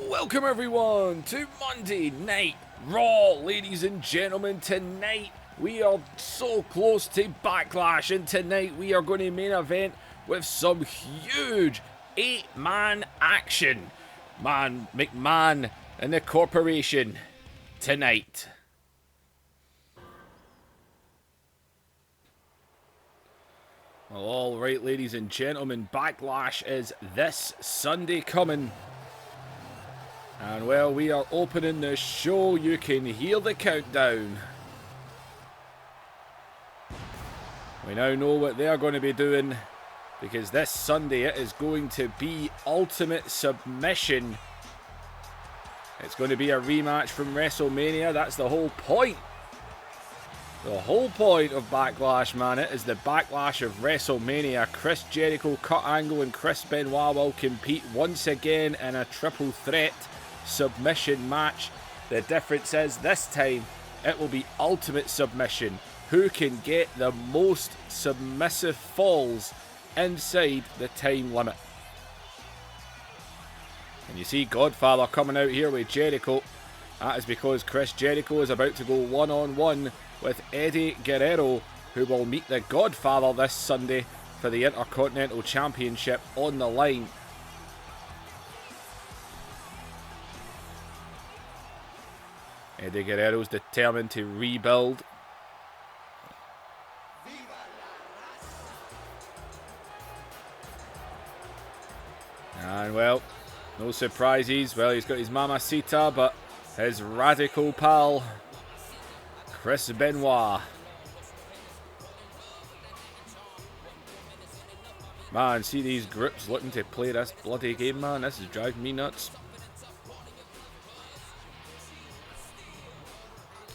Welcome everyone to Monday Night Raw, ladies and gentlemen. Tonight we are so close to Backlash, and tonight we are going to main event with some huge 8-man action. Man, McMahon and the Corporation tonight. Well, alright ladies and gentlemen, Backlash is this Sunday coming. And well, we are opening the show. You can hear the countdown. We now know what they are going to be doing, because this Sunday it is going to be Ultimate Submission. It's going to be a rematch from WrestleMania. That's the whole point. The whole point of Backlash, man. It is the Backlash of WrestleMania. Chris Jericho, Kurt Angle and Chris Benoit will compete once again in a triple threat submission match. The difference is this time it will be Ultimate Submission. Who can get the most submissive falls inside the time limit? And you see Godfather coming out here with Jericho. That is because Chris Jericho is about to go one-on-one with Eddie Guerrero, who will meet the Godfather this Sunday for the Intercontinental Championship on the line. Eddie Guerrero's determined to rebuild. And well, no surprises. Well, he's got his Mamacita, but his radical pal, Chris Benoit. Man, see these groups looking to play this bloody game, man. This is driving me nuts.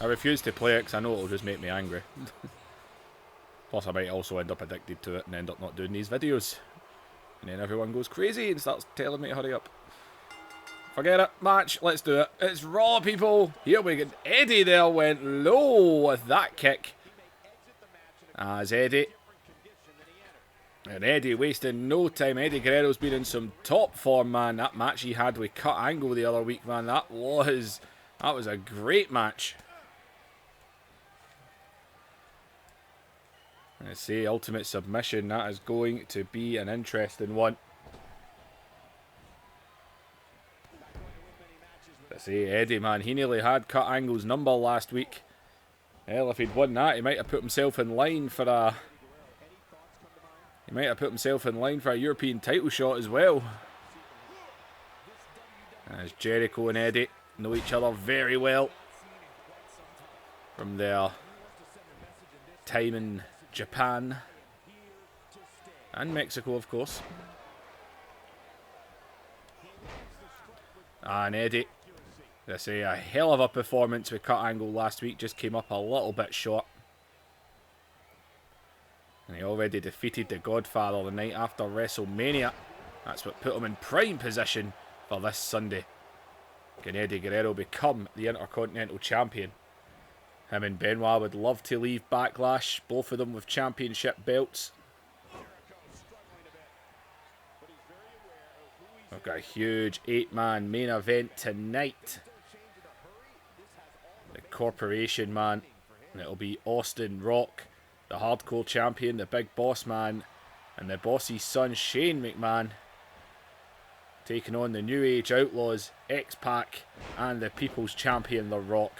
I refuse to play it because I know it'll just make me angry. Plus I might also end up addicted to it and end up not doing these videos. And then everyone goes crazy and starts telling me to hurry up. Forget it. Match. Let's do it. It's Raw, people. Here we go. Eddie there went low with that kick. As Eddie. And Eddie wasting no time. Eddie Guerrero's been in some top form, man. That match he had with Kurt Angle the other week, man. That was a great match. Let's see, Ultimate Submission. That is going to be an interesting one. Let's see, Eddie, man, he nearly had Kurt Angle's number last week. Hell, if he'd won that, he might have put himself in line for a... European title shot as well. As Jericho and Eddie know each other very well from their time in Japan and Mexico, of course. And Eddie, they say a hell of a performance with Kurt Angle last week, just came up a little bit short. And he already defeated the Godfather the night after WrestleMania. That's what put him in prime position for this Sunday. Can Eddie Guerrero become the Intercontinental Champion? Him and Benoit would love to leave Backlash, both of them with championship belts. We've got a huge 8-man main event tonight. The Corporation, man. And it'll be Austin Rock, the Hardcore Champion, the Big Boss Man, and the Boss's son Shane McMahon, taking on the New Age Outlaws, X-Pac, and the People's Champion, The Rock.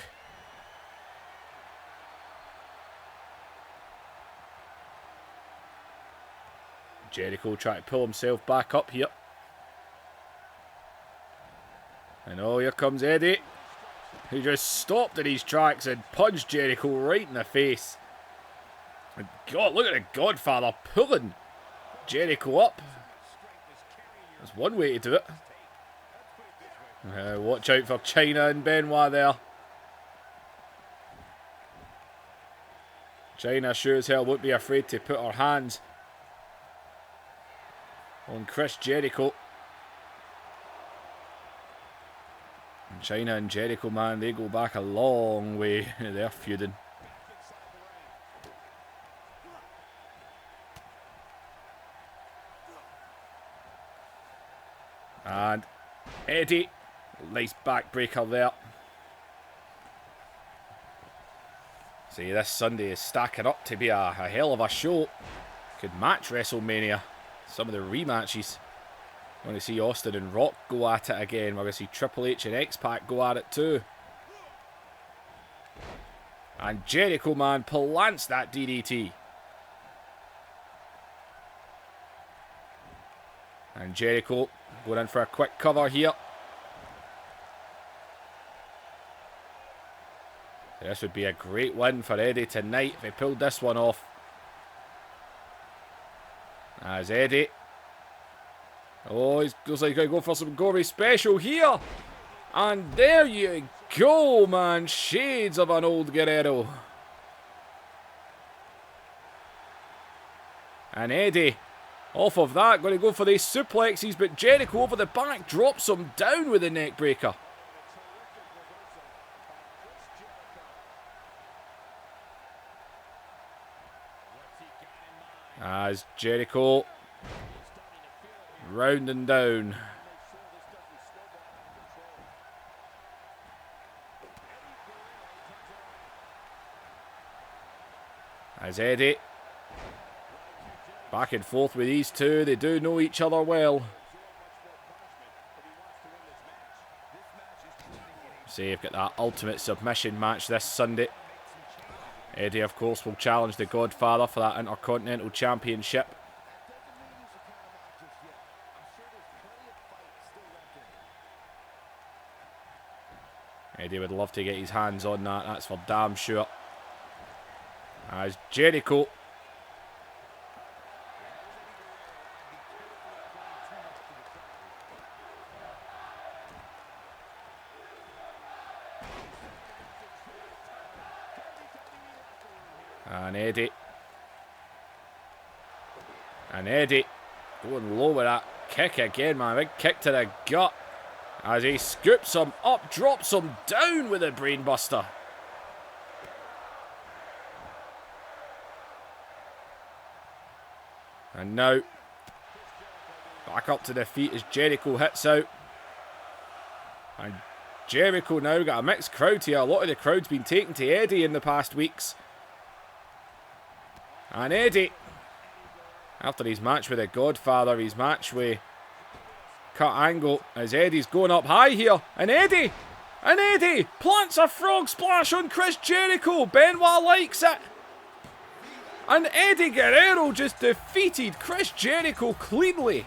Jericho trying to pull himself back up here. And oh, here comes Eddie, who just stopped in his tracks and punched Jericho right in the face. And God, look at the Godfather pulling Jericho up. That's one way to do it. Watch out for Chyna and Benoit there. Chyna sure as hell won't be afraid to put her hands on Chris Jericho. And Chyna and Jericho, man, they go back a long way. They're feuding. And Eddie Nice backbreaker there. See, this Sunday is stacking up to be a hell of a show. Could match WrestleMania. Some of the rematches. I want to see Austin and Rock go at it again. We're going to see Triple H and X-Pac go at it too. And Jericho, man, plants that DDT. And Jericho going in for a quick cover here. This would be a great win for Eddie tonight if he pulled this one off. As Eddie. Oh, he looks like he's going to go for some gory special here. And there you go, man. Shades of an old Guerrero. And Eddie, off of that, going to go for these suplexes, but Jericho over the back drops him down with the neck breaker. As Jericho rounding down. As Eddie back and forth with these two. They do know each other well. See, you've got that ultimate submission match this Sunday. Eddie, of course, will challenge the Godfather for that Intercontinental Championship. Eddie would love to get his hands on that, that's for damn sure. As Jericho. And Eddie. And Eddie going low with that kick again, man. Big kick to the gut. As he scoops him up, drops him down with a brainbuster. And now, back up to the feet as Jericho hits out. And Jericho now got a mixed crowd here. A lot of the crowd's been taken to Eddie in the past weeks. And Eddie, after his match with the Godfather, his match with Kurt Angle, as Eddie's going up high here. And Eddie plants a frog splash on Chris Jericho. Benoit likes it. And Eddie Guerrero just defeated Chris Jericho cleanly.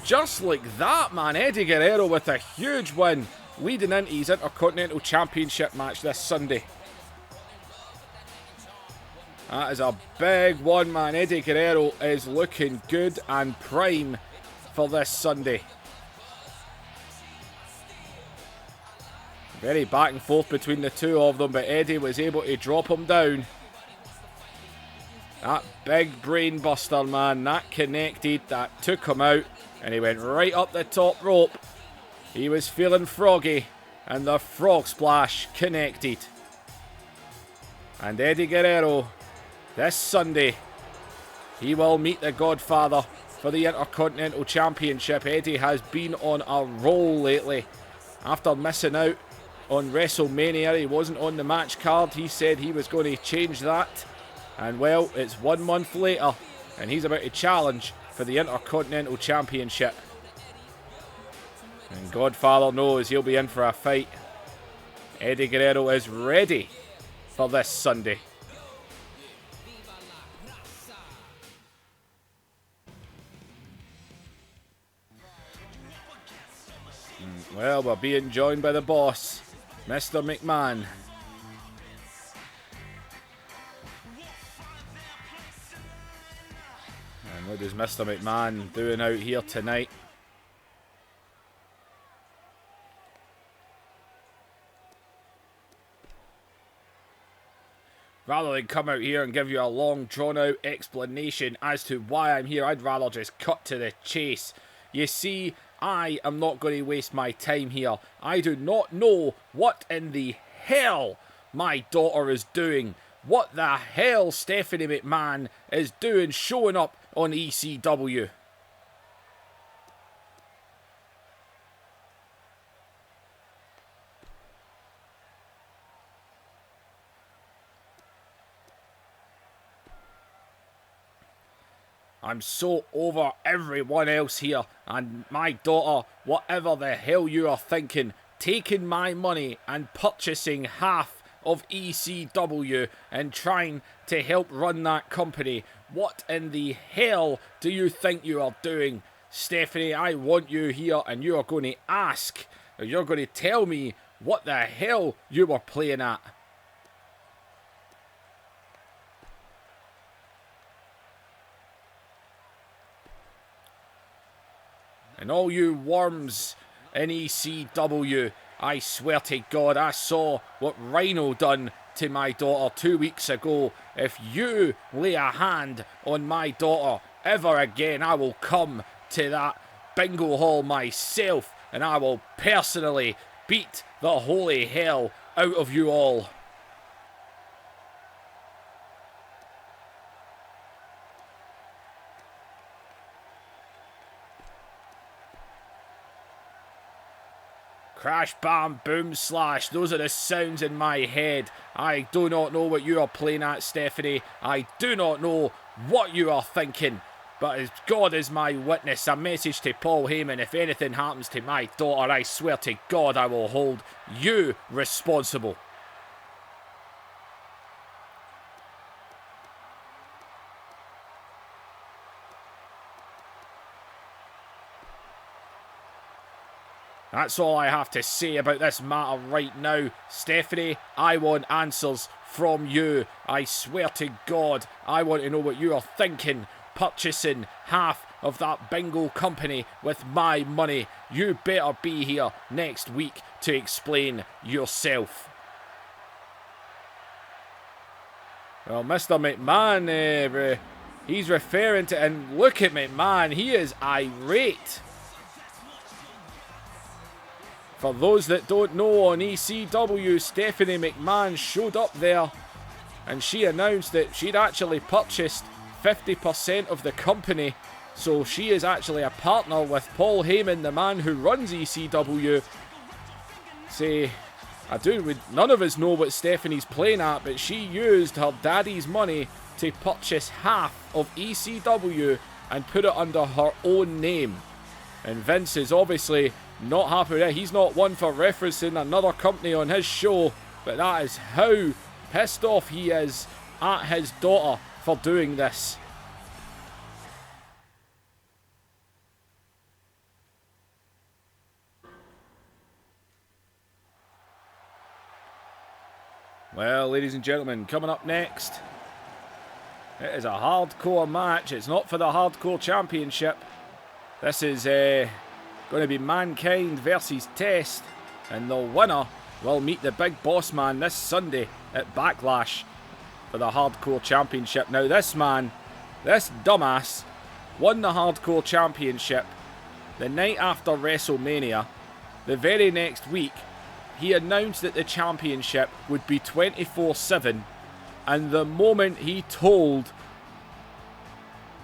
Just like that, man. Eddie Guerrero with a huge win, leading into his Intercontinental Championship match this Sunday. That is a big one, man. Eddie Guerrero is looking good and prime for this Sunday. Very back and forth between the two of them, but Eddie was able to drop him down. That big brain buster, man, that connected, that took him out, and he went right up the top rope. He was feeling froggy, and the frog splash connected. And Eddie Guerrero, this Sunday, he will meet the Godfather for the Intercontinental Championship. Eddie has been on a roll lately. After missing out on WrestleMania, he wasn't on the match card. He said he was going to change that. And well, it's 1 month later, and he's about to challenge for the Intercontinental Championship. And Godfather knows he'll be in for a fight. Eddie Guerrero is ready for this Sunday. Well, we're being joined by the boss, Mr. McMahon. And what is Mr. McMahon doing out here tonight? Rather than come out here and give you a long drawn out explanation as to why I'm here, I'd rather just cut to the chase. You see, I am not going to waste my time here. I do not know what in the hell my daughter is doing. What the hell Stephanie McMahon is doing showing up on ECW. I'm so over everyone else here, and my daughter, whatever the hell you are thinking, taking my money and purchasing half of ECW and trying to help run that company. What in the hell do you think you are doing? Stephanie, I want you here, and you are going to ask, or you're going to tell me what the hell you were playing at. And all you worms in ECW, I swear to God, I saw what Rhino done to my daughter 2 weeks ago. If you lay a hand on my daughter ever again, I will come to that bingo hall myself, and I will personally beat the holy hell out of you all. Crash, bam, boom, slash. Those are the sounds in my head. I do not know what you are playing at, Stephanie. I do not know what you are thinking. But as God is my witness, a message to Paul Heyman: if anything happens to my daughter, I swear to God I will hold you responsible. That's all I have to say about this matter right now. Stephanie, I want answers from you. I swear to God, I want to know what you are thinking. Purchasing half of that bingo company with my money. You better be here next week to explain yourself. Well, Mr. McMahon, he's referring to, and look at McMahon, he is irate. For those that don't know, on ECW, Stephanie McMahon showed up there and she announced that she'd actually purchased 50% of the company. So she is actually a partner with Paul Heyman, the man who runs ECW. None of us know what Stephanie's playing at, but she used her daddy's money to purchase half of ECW and put it under her own name. And Vince is obviously not happy with it. He's not one for referencing another company on his show, but that is how pissed off he is at his daughter for doing this. Well, ladies and gentlemen, coming up next, it is a hardcore match. It's not for the Hardcore Championship. This is going to be Mankind versus Test, and the winner will meet the Big Boss Man this Sunday at Backlash for the Hardcore Championship. Now this man, this dumbass, won the Hardcore Championship the night after WrestleMania. The very next week, he announced that the championship would be 24/7, and the moment he told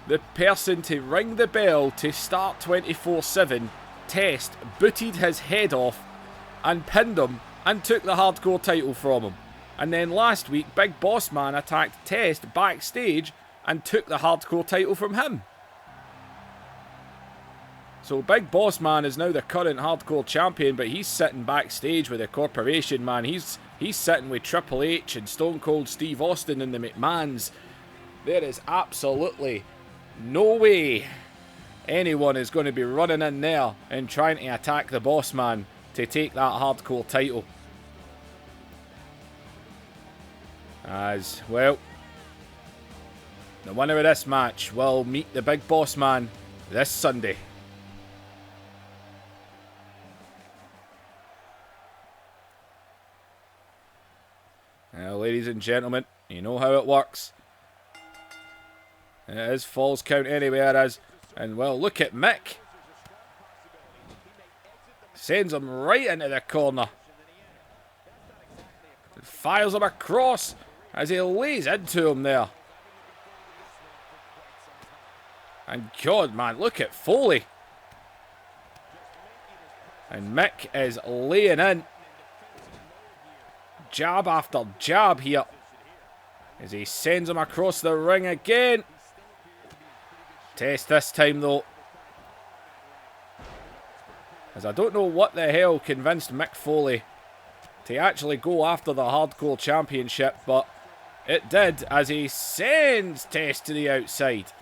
the person to ring the bell to start 24/7, Test booted his head off and pinned him and took the Hardcore title from him. And then last week, Big Boss Man attacked Test backstage and took the Hardcore title from him. So Big Boss Man is now the current Hardcore champion, but he's sitting backstage with the corporation, man. He's sitting with Triple H and Stone Cold Steve Austin and the McMahons. There is absolutely no way anyone is going to be running in there and trying to attack the Boss Man to take that Hardcore title. As well, the winner of this match will meet the Big Boss Man this Sunday. Now, ladies and gentlemen, you know how it works. It is Falls Count anywhere, it is. And, well, look at Mick. Sends him right into the corner. Fires him across as he lays into him there. And, God, man, look at Foley. And Mick is laying in. Jab after jab here as he sends him across the ring again. Test this time though. As I don't know what the hell convinced Mick Foley to actually go after the Hardcore Championship, but it did, as he sends Test to the outside.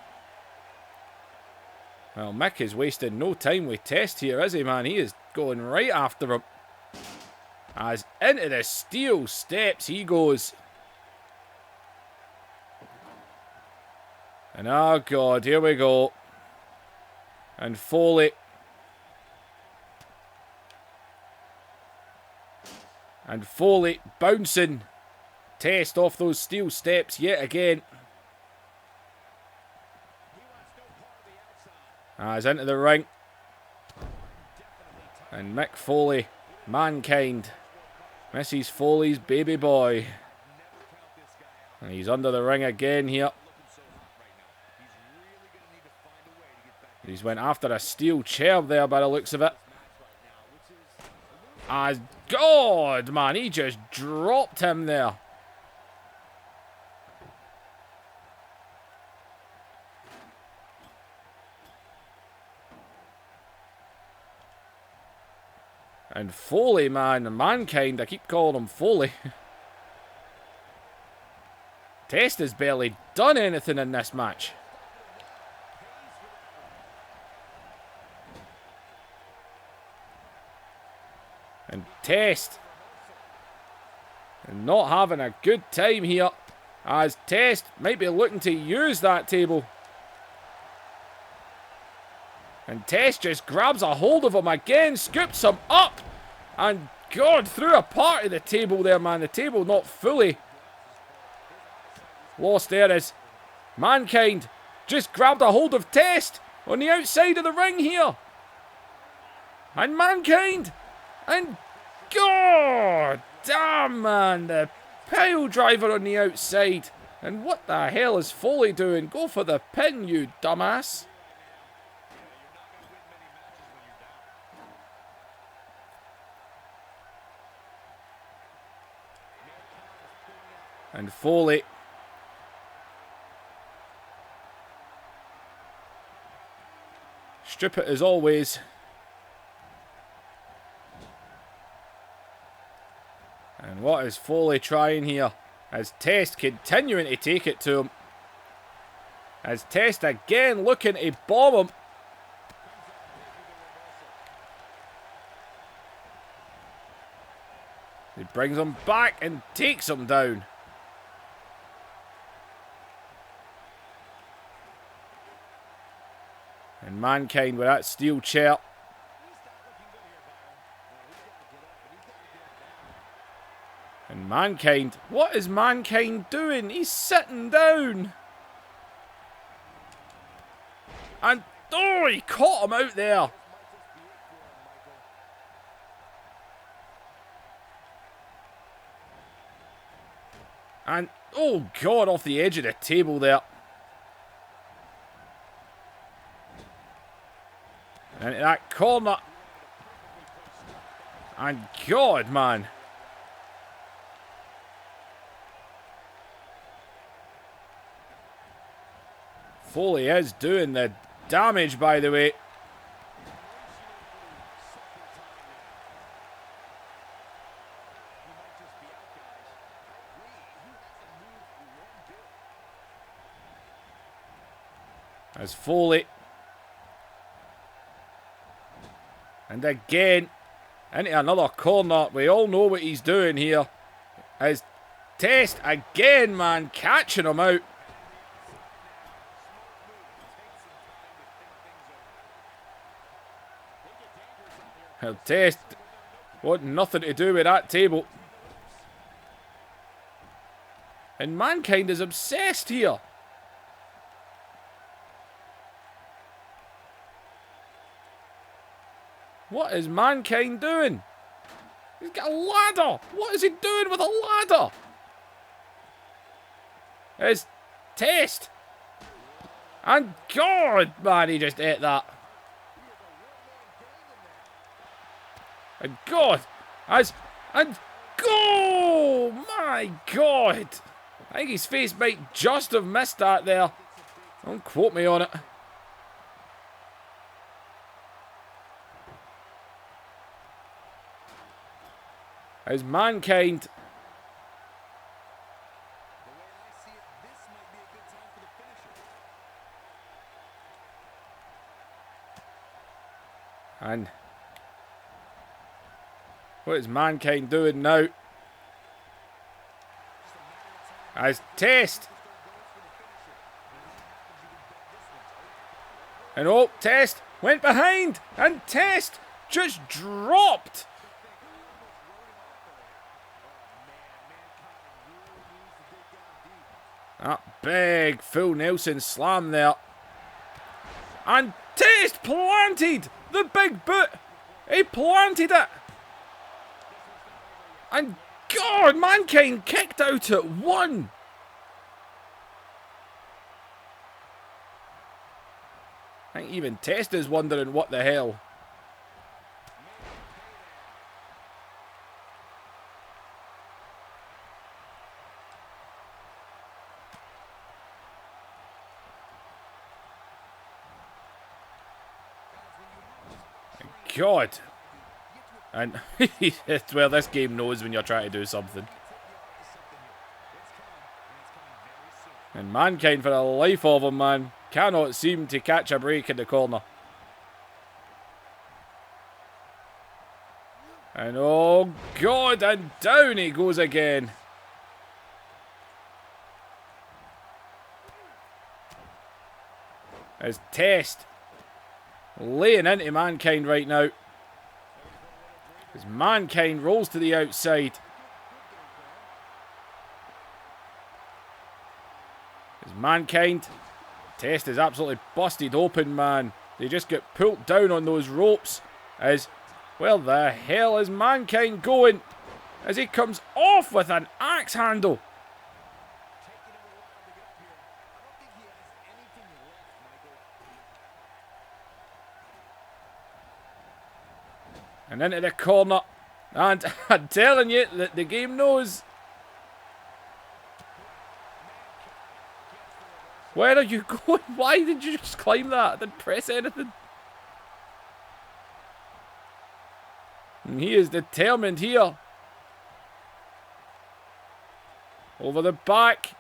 Well, Mick is wasting no time with Test here, is he, man? He is going right after him. As into the steel steps he goes. And oh god, here we go. And Foley. And Foley bouncing Test off those steel steps yet again. As into the ring. And Mick Foley, Mankind, Mrs. Foley's baby boy. And he's under the ring again here. He's went after a steel chair there by the looks of it. As God, man, he just dropped him there. And Foley, man, Mankind, I keep calling him Foley. Test has barely done anything in this match. And Test not having a good time here, as Test might be looking to use that table. And Test just grabs a hold of him again, scoops him up, and God, threw a part of the table there, man. The table not fully lost there as Mankind just grabbed a hold of Test on the outside of the ring here. And Mankind, and God damn, man, the pile driver on the outside. And what the hell is Foley doing? Go for the pin, you dumbass. And Foley strip it as always. And what is Foley trying here? As Test continuing to take it to him. As Test again looking to bomb him. He brings him back and takes him down. And Mankind with that steel chair. And Mankind, what is Mankind doing? He's sitting down. And, oh, he caught him out there. And, oh God, off the edge of the table there. And that corner. And God, man. Foley is doing the damage, by the way. As Foley. And again, into another corner. We all know what he's doing here. As Test again, man, catching him out. Well, Test want nothing to do with that table. And Mankind is obsessed here. What is Mankind doing? He's got a ladder. What is he doing with a ladder? It's Test. And God, man, he just ate that. And God, and go, my God. I think his face might just have missed that there. Don't quote me on it. As Mankind... And... what is Mankind doing now? As Test... and oh, Test went behind, and Test just dropped. That big full Nelson slam there. And Test planted the big boot. He planted it. And God, Mankind kicked out at 1. I think even Test is wondering what the hell. God. And well, this game knows when you're trying to do something. And Mankind, for the life of him, man, cannot seem to catch a break in the corner. And oh God, and down he goes again. As Test laying into Mankind right now. As Mankind rolls to the outside. As Mankind... Test is absolutely busted open, man. They just get pulled down on those ropes. As... where the hell is Mankind going? As he comes off with an axe handle. And into the corner. And I'm telling you that the game knows. Where are you going? Why did you just climb that? I didn't press anything. And he is determined here. Over the back.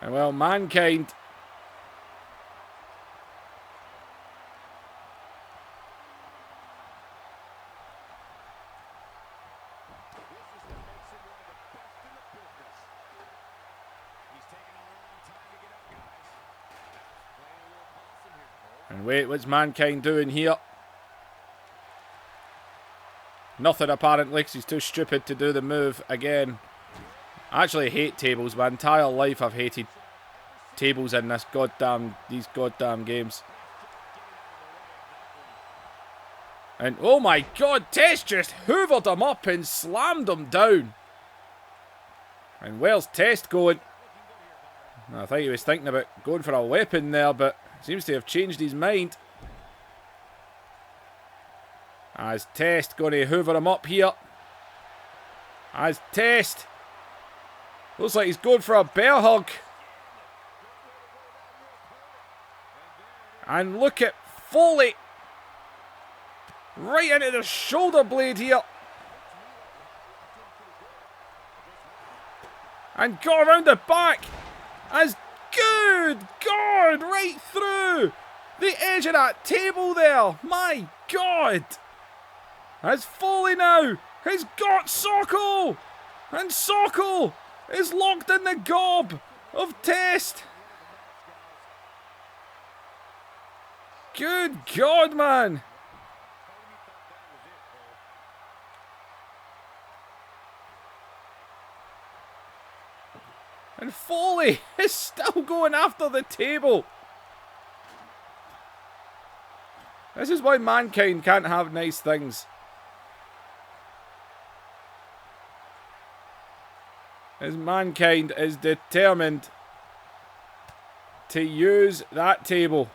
And well, Mankind. And wait, what's Mankind doing here? Nothing apparently, because he's too stupid to do the move again. I actually hate tables. My entire life I've hated tables in these goddamn games. And oh my God, Test just hoovered him up and slammed him down. And where's Test going? I think he was thinking about going for a weapon there, but seems to have changed his mind. As Test going to hoover him up here. As Test. Looks like he's going for a bear hug. And look at Foley. Right into the shoulder blade here. And go around the back. As good God, right through the edge of that table there. My God. As Foley now has got Sokol. And Sokol is locked in the gob of Test. Good God, man. And Foley is still going after the table. This is why Mankind can't have nice things. As Mankind is determined to use that table.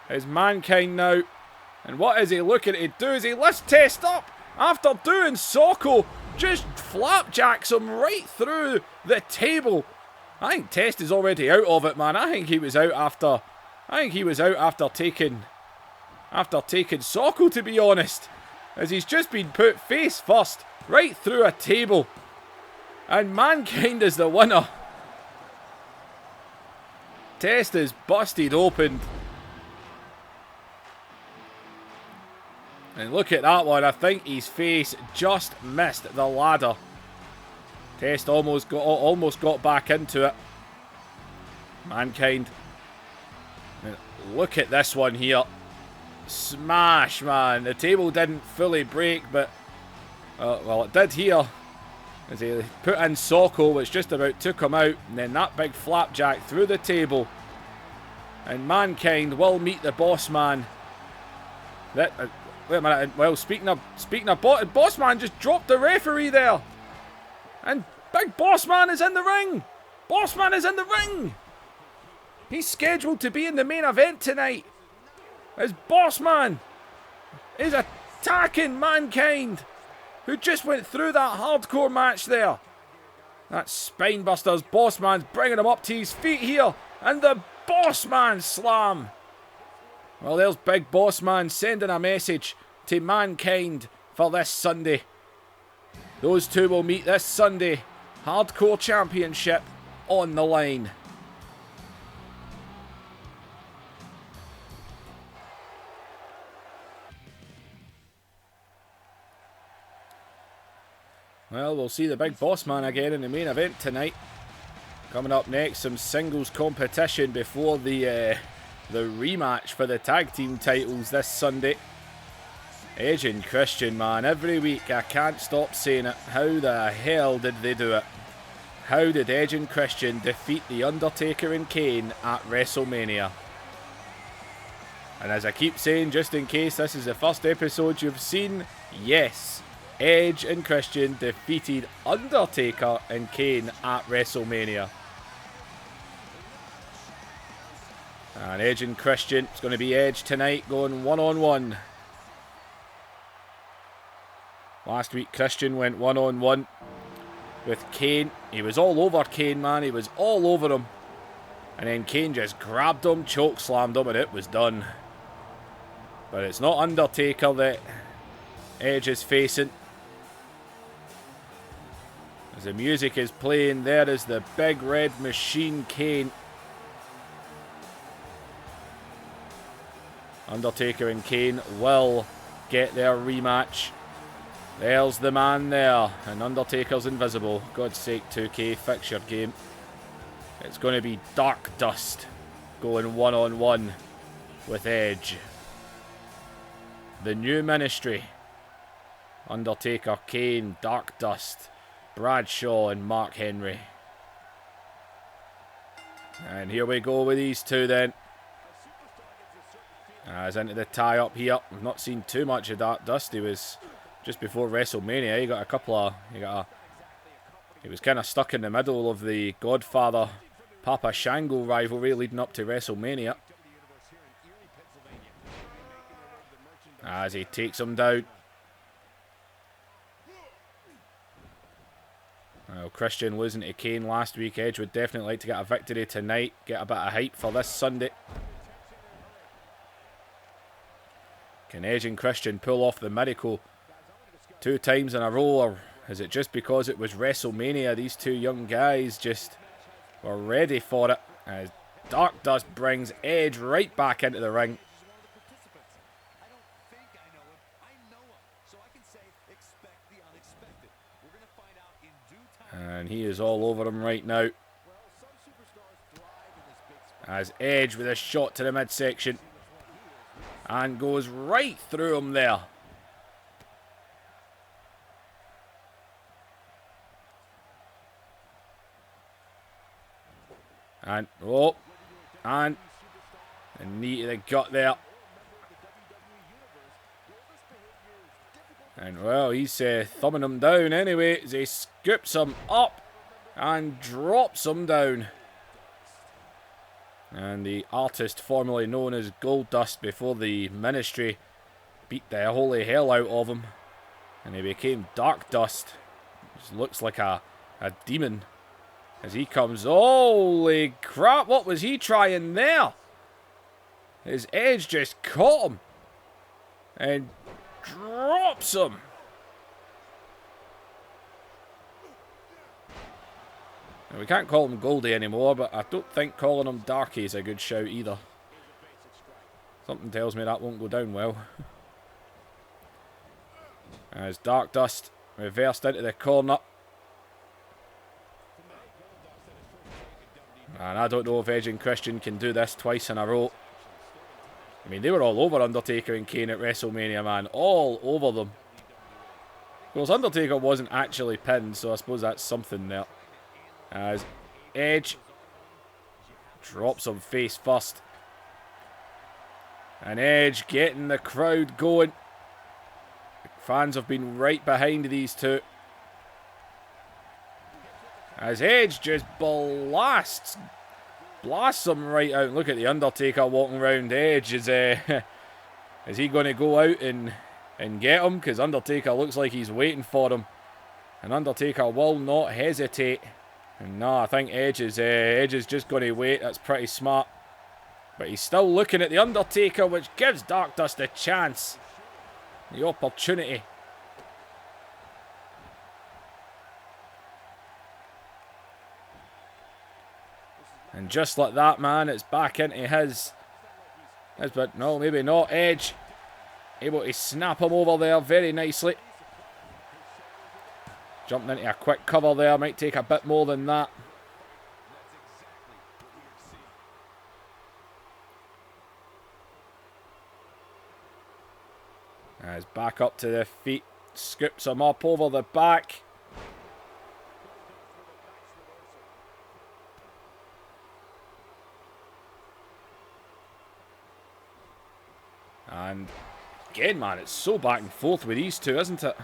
Is Mankind now. And what is he looking to do? Is he lifts Test up after doing Sokol just flapjacks him right through the table. I think Test is already out of it, man. I think he was out after taking Socko, to be honest, as he's just been put face first right through a table, and Mankind is the winner. Test is busted open. And look at that one. I think his face just missed the ladder. Test almost got back into it. Mankind. And look at this one here. Smash, man. The table didn't fully break, but well, it did here. As he put in Socko, which just about took him out. And then that big flapjack through the table. And Mankind will meet the boss man. Wait a minute. Well, speaking of boss man just dropped the referee there. And big boss man is in the ring. Boss man is in the ring. He's scheduled to be in the main event tonight. As boss man is attacking Mankind, who just went through that hardcore match there. That spinebusters. Boss man's bringing him up to his feet here. And the boss man slam. Well, there's big boss man sending a message to Mankind for this Sunday. Those two will meet this Sunday. Hardcore Championship on the line. Well, we'll see the big boss man again in the main event tonight. Coming up next, some singles competition before the rematch for the tag team titles this Sunday. Edge and Christian, man, every week I can't stop saying it. How the hell did they do it? How did Edge and Christian defeat The Undertaker and Kane at WrestleMania? And as I keep saying, just in case this is the first episode you've seen, yes, Edge and Christian defeated Undertaker and Kane at WrestleMania. And Edge and Christian, it's going to be Edge tonight going one-on-one. Last week Christian went one-on-one with Kane. He was all over Kane, man. He was all over him. And then Kane just grabbed him, chokeslammed him, and it was done. But it's not Undertaker that Edge is facing. As the music is playing, there is the big red machine Kane. Undertaker and Kane will get their rematch. There's the man there, and Undertaker's invisible. God's sake, 2K, fix your game. It's going to be Goldust going one-on-one with Edge. The new ministry. Undertaker, Kane, Goldust, Bradshaw and Mark Henry. And here we go with these two then. As into the tie-up here. We've not seen too much of Goldust. He was just before WrestleMania. He got a couple of... He was kind of stuck in the middle of the Godfather Papa Shango rivalry leading up to WrestleMania. As he takes him down. Well, Christian losing to Kane last week. Edge would definitely like to get a victory tonight. Get a bit of hype for this Sunday. Can Edge and Christian pull off the miracle 2 times in a row, or is it just because it was WrestleMania these two young guys just were ready for it? As Goldust brings Edge right back into the ring. And he is all over him right now. As Edge with a shot to the midsection. And goes right through him there. And, oh, and a knee to the gut there. And, well, he's thumbing him down anyway as he scoops him up and drops him down. And the artist formerly known as Goldust before the ministry beat the holy hell out of him. And he became Goldust. Just looks like a demon as he comes. Holy crap, what was he trying there? His Edge just caught him and drops him. Now, we can't call him Goldie anymore, but I don't think calling him Darky is a good shout either. Something tells me that won't go down well. As Goldust reversed into the corner. And I don't know if Edge and Christian can do this twice in a row. I mean, they were all over Undertaker and Kane at WrestleMania, man. All over them. Of course, Undertaker wasn't actually pinned, so I suppose that's something there. As Edge drops him face first. And Edge getting the crowd going. The fans have been right behind these two. As Edge just blasts him right out. Look at the Undertaker walking around. Edge is he going to go out and get him? Because Undertaker looks like he's waiting for him. And Undertaker will not hesitate. And no, I think Edge is just going to wait. That's pretty smart. But he's still looking at the Undertaker, which gives Goldust a chance. The opportunity. And just like that, man, it's back into his. But no, maybe not. Edge able to snap him over there very nicely. Jumping into a quick cover there. Might take a bit more than that. As back up to the feet. Scoops him up over the back. And again, man, it's so back and forth with these two, isn't it?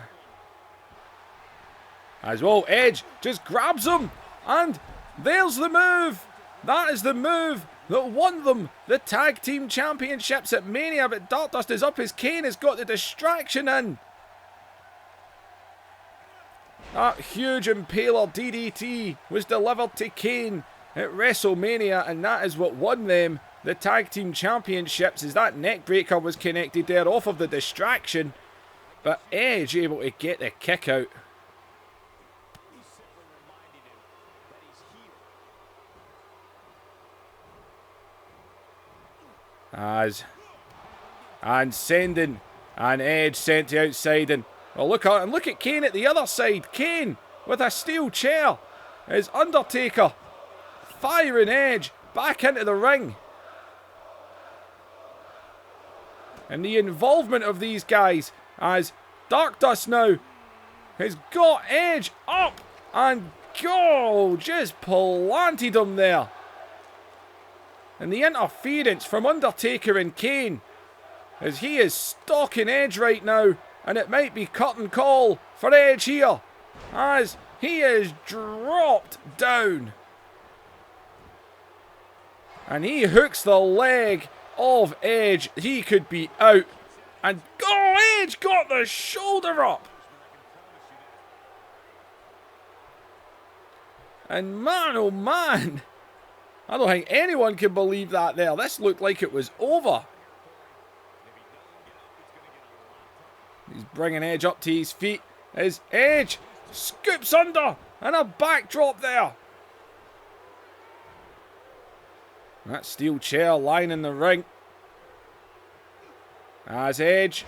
As well, Edge just grabs him. And there's the move. That is the move that won them the Tag Team Championships at Mania. But Goldust is up as Kane has got the distraction in. That huge Impaler DDT was delivered to Kane at WrestleMania. And that is what won them the Tag Team Championships, as that neck breaker was connected there off of the distraction. But Edge able to get the kick out. And sending, and Edge sent to outside, and well, look at Kane at the other side. Kane with a steel chair. Is Undertaker firing Edge back into the ring. And the involvement of these guys, as Goldust now has got Edge up and go, just planted him there. And the interference from Undertaker and Kane, as he is stalking Edge right now, and it might be curtain call for Edge here, as he is dropped down. And he hooks the leg of Edge. He could be out. And Edge got the shoulder up. And man, oh man, I don't think anyone can believe that there. This looked like it was over. He's bringing Edge up to his feet as Edge scoops under, and a backdrop there. That steel chair lining the ring. As Edge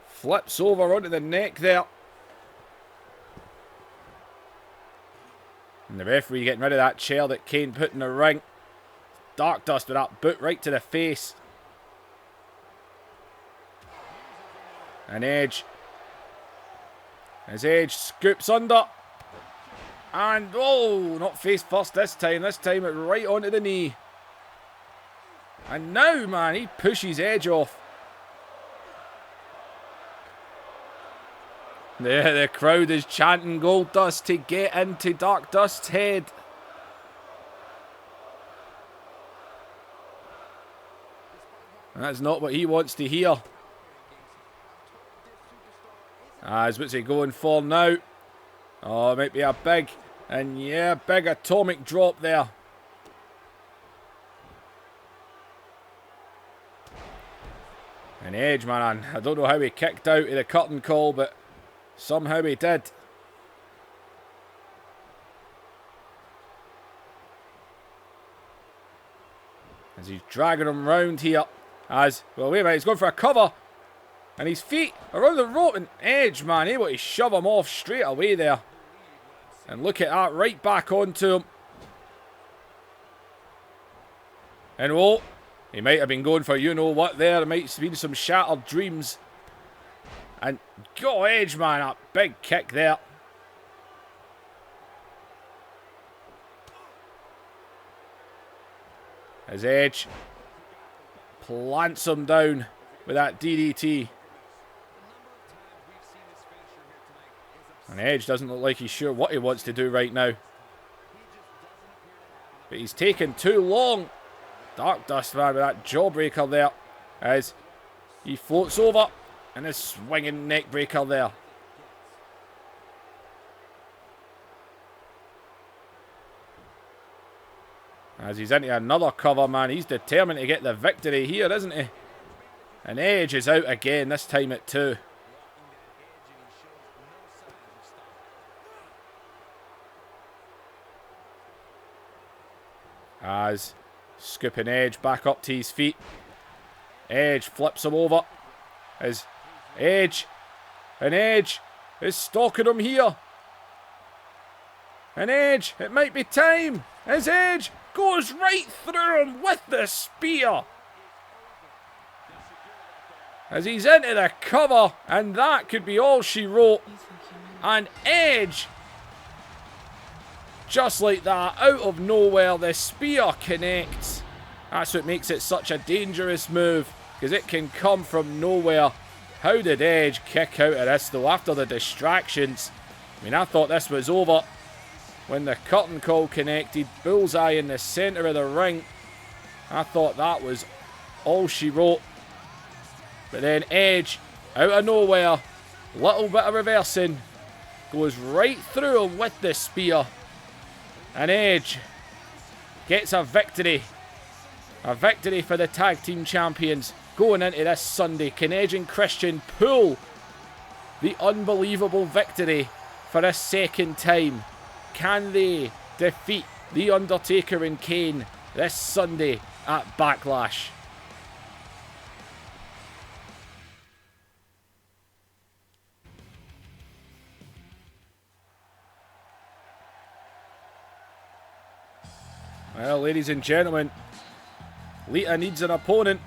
flips over onto the neck there. And the referee getting rid of that chair that Kane put in the ring. Goldust with that boot right to the face. And Edge. As Edge scoops under. And, oh, not face first this time. This time it right onto the knee. And now, man, he pushes Edge off. The crowd is chanting Goldust to get into Goldust's head. That's not what he wants to hear. As what's he going for now? Oh, it might be a big, and yeah, big atomic drop there. And Edge, man, I don't know how he kicked out of the curtain call, but somehow he did. As he's dragging him round here. As, well, wait a minute, he's going for a cover. And his feet around the rope, and Edge, man, able to shove him off straight away there. And look at that, right back onto him. And oh, he might have been going for you-know-what there. There might have been some shattered dreams. And go Edge, man, that big kick there. As Edge plants him down with that DDT. And Edge doesn't look like he's sure what he wants to do right now. But he's taken too long. Dark Dust, man, with that jawbreaker there. As he floats over. And a swinging neck breaker there. As he's into another cover, man. He's determined to get the victory here, isn't he? And Edge is out again, this time at 2. As scooping Edge back up to his feet. Edge flips him over. As Edge is stalking him here. And Edge, it might be time. As Edge goes right through him with the spear. As he's into the cover, and that could be all she wrote. And Edge, just like that, out of nowhere, the spear connects. That's what makes it such a dangerous move, because it can come from nowhere. How did Edge kick out of this, though, after the distractions? I mean, I thought this was over. When the curtain call connected, bullseye in the centre of the ring. I thought that was all she wrote. But then Edge, out of nowhere, little bit of reversing, goes right through him with the spear. And Edge gets a victory. A victory for the tag team champions going into this Sunday. Can Edge and Christian pull the unbelievable victory for a second time? Can they defeat The Undertaker and Kane this Sunday at Backlash? Well, ladies and gentlemen, Lita needs an opponent.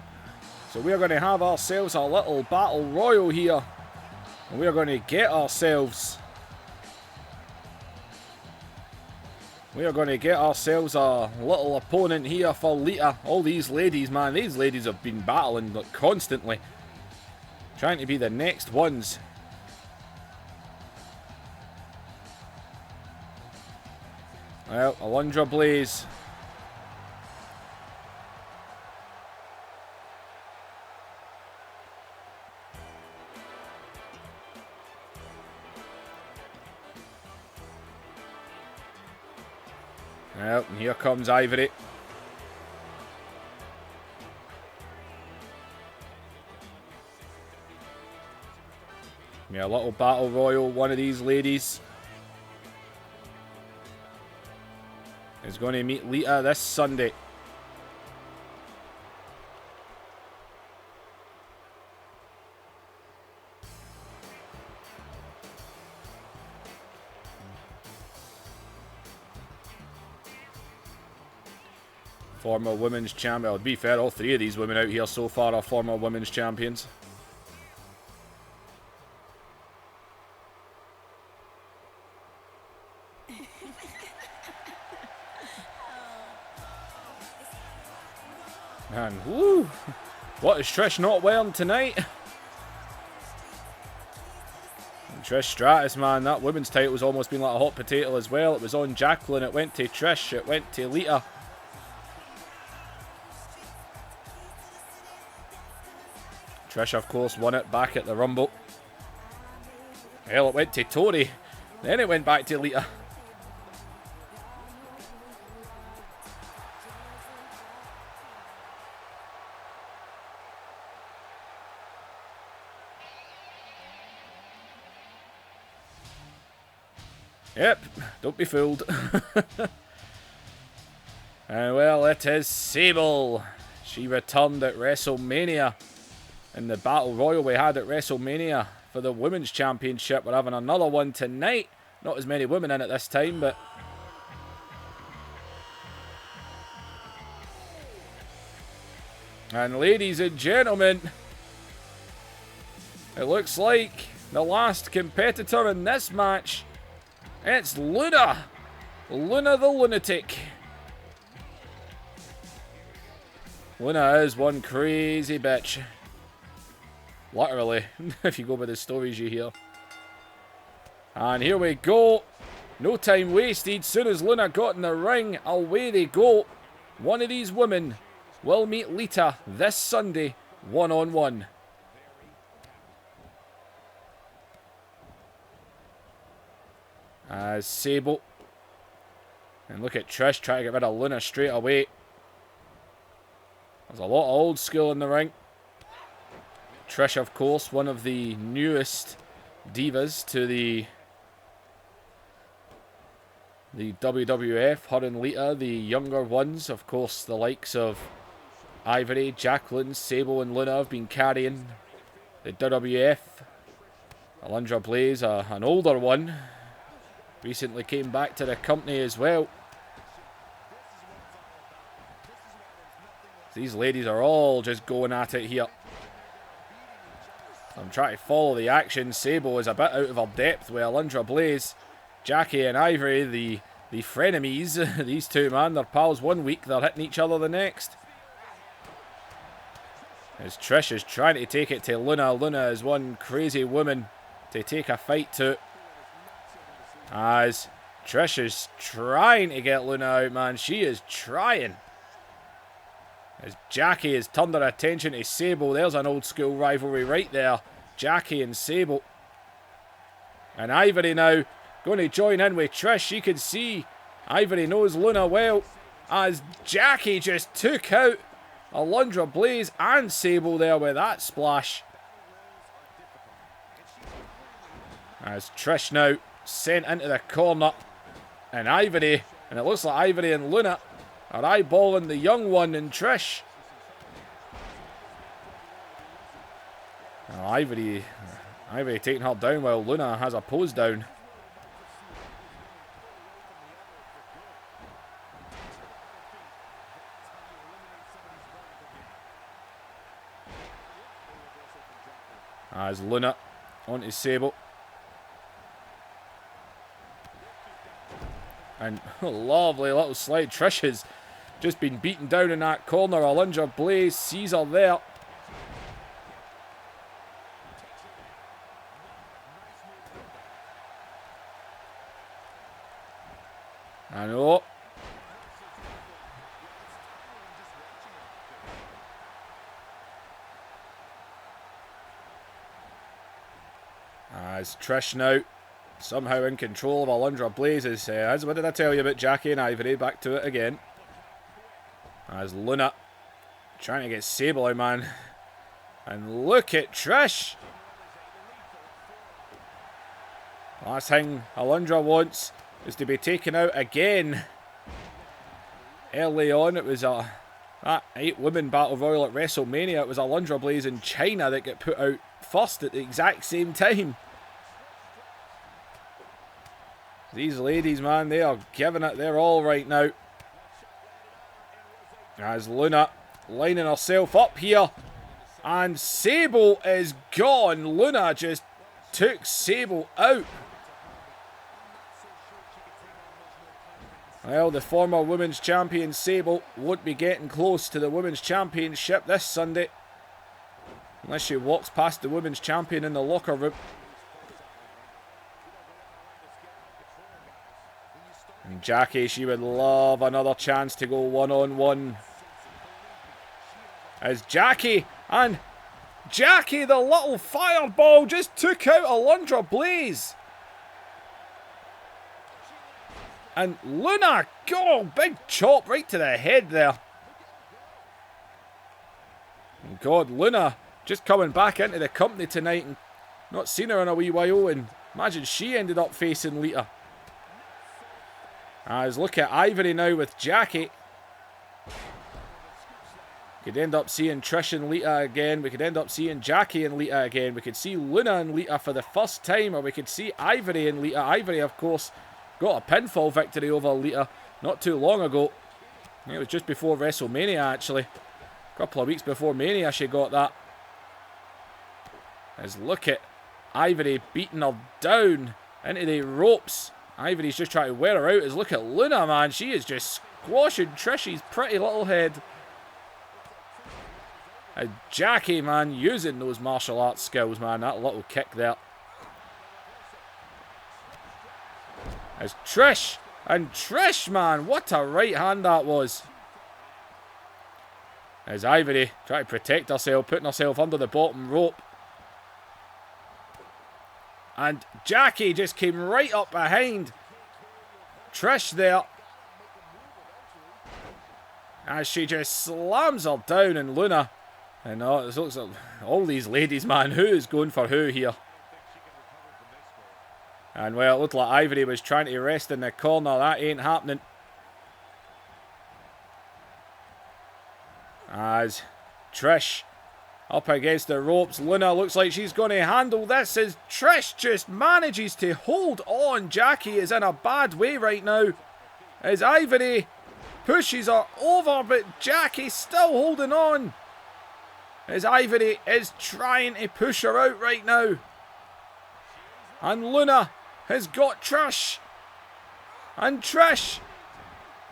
So we are going to have ourselves a little battle royal here. And we are going to get ourselves... We are going to get ourselves a little opponent here for Lita. All these ladies, man, these ladies have been battling constantly. Trying to be the next ones. Well, Alundra Blaze. Well, and here comes Ivory. Yeah, a little battle royal. One of these ladies is going to meet Lita this Sunday. Former women's champion. To be fair, all three of these women out here so far are former women's champions. And woo! What is Trish not wearing tonight? And Trish Stratus, man, that women's title's almost been like a hot potato as well. It was on Jacqueline, it went to Trish, it went to Lita. Trish, of course, won it back at the Rumble. Well, it went to Tori. Then it went back to Lita. Yep, don't be fooled. And well, it is Sable. She returned at WrestleMania. In the Battle Royal we had at WrestleMania for the Women's Championship. We're having another one tonight. Not as many women in it this time, but... And ladies and gentlemen, it looks like the last competitor in this match, it's Luna. Luna the Lunatic. Luna is one crazy bitch. Literally, if you go by the stories you hear. And here we go. No time wasted. Soon as Luna got in the ring, away they go. One of these women will meet Lita this Sunday, one-on-one. As Sable. And look at Trish trying to get rid of Luna straight away. There's a lot of old school in the ring. Trish, of course, one of the newest divas to the WWF. Her and Lita, the younger ones. Of course, the likes of Ivory, Jacqueline, Sable and Luna have been carrying the WWF. Alundra Blaze, an older one, recently came back to the company as well. These ladies are all just going at it here. I'm trying to follow the action. Sable is a bit out of her depth with Alundra Blaze. Jackie and Ivory, the frenemies. These two, man, they're pals one week, they're hitting each other the next. As Trish is trying to take it to Luna. Luna is one crazy woman to take a fight to. As Trish is trying to get Luna out, man. She is trying. As Jackie has turned her attention to Sable. There's an old school rivalry right there. Jackie and Sable. And Ivory now going to join in with Trish. You can see Ivory knows Luna well. As Jackie just took out Alundra Blaze and Sable there with that splash. As Trish now sent into the corner. And Ivory, and it looks like Ivory and Luna are eyeballing the young one and Trish. Now Ivory taking her down while Luna has a pose down. As Luna onto Sable. And lovely little slide. Trish has just been beaten down in that corner. Alundra Blaze sees her there. I know. As Trish now somehow in control of Alundra Blaze. As what did I tell you about Jackie and Ivory? Back to it again. As Luna trying to get Sable out, man. And look at Trish. Last thing Alundra wants is to be taken out again. Early on, it was that 8-woman battle royal at WrestleMania. It was Alundra Blaze in China that got put out first at the exact same time. These ladies, man, they are giving it their all right now. As Luna lining herself up here. And Sable is gone. Luna just took Sable out. Well, the former women's champion Sable won't be getting close to the women's championship this Sunday. Unless she walks past the women's champion in the locker room. And Jackie, she would love another chance to go one-on-one. As Jackie and Jackie, the little fireball, just took out Alundra Blaze. And Luna, God, big chop right to the head there. God, Luna just coming back into the company tonight and not seen her in a wee while, and imagine she ended up facing Lita. As look at Ivory now with Jackie. Could end up seeing Trish and Lita again. We could end up seeing Jackie and Lita again. We could see Luna and Lita for the first time, or we could see Ivory and Lita. Ivory, of course, got a pinfall victory over Lita not too long ago. I think it was just before WrestleMania, actually. A couple of weeks before Mania she got that. As look at Ivory beating her down into the ropes. Ivory's just trying to wear her out. As look at Luna, man. She is just squashing Trish's pretty little head. And Jackie, man, using those martial arts skills, man. That little kick there. As Trish. And Trish, man. What a right hand that was. As Ivory trying to protect herself, putting herself under the bottom rope. And Jackie just came right up behind Trish there. As she just slams her down, and Luna. And it looks like all these ladies, man. Who is going for who here? And well, it looked like Ivory was trying to rest in the corner. That ain't happening. As Trish up against the ropes. Luna looks like she's going to handle this as Trish just manages to hold on. Jackie is in a bad way right now. As Ivory pushes her over, but Jackie's still holding on. As Ivory is trying to push her out right now. And Luna has got Trish. And Trish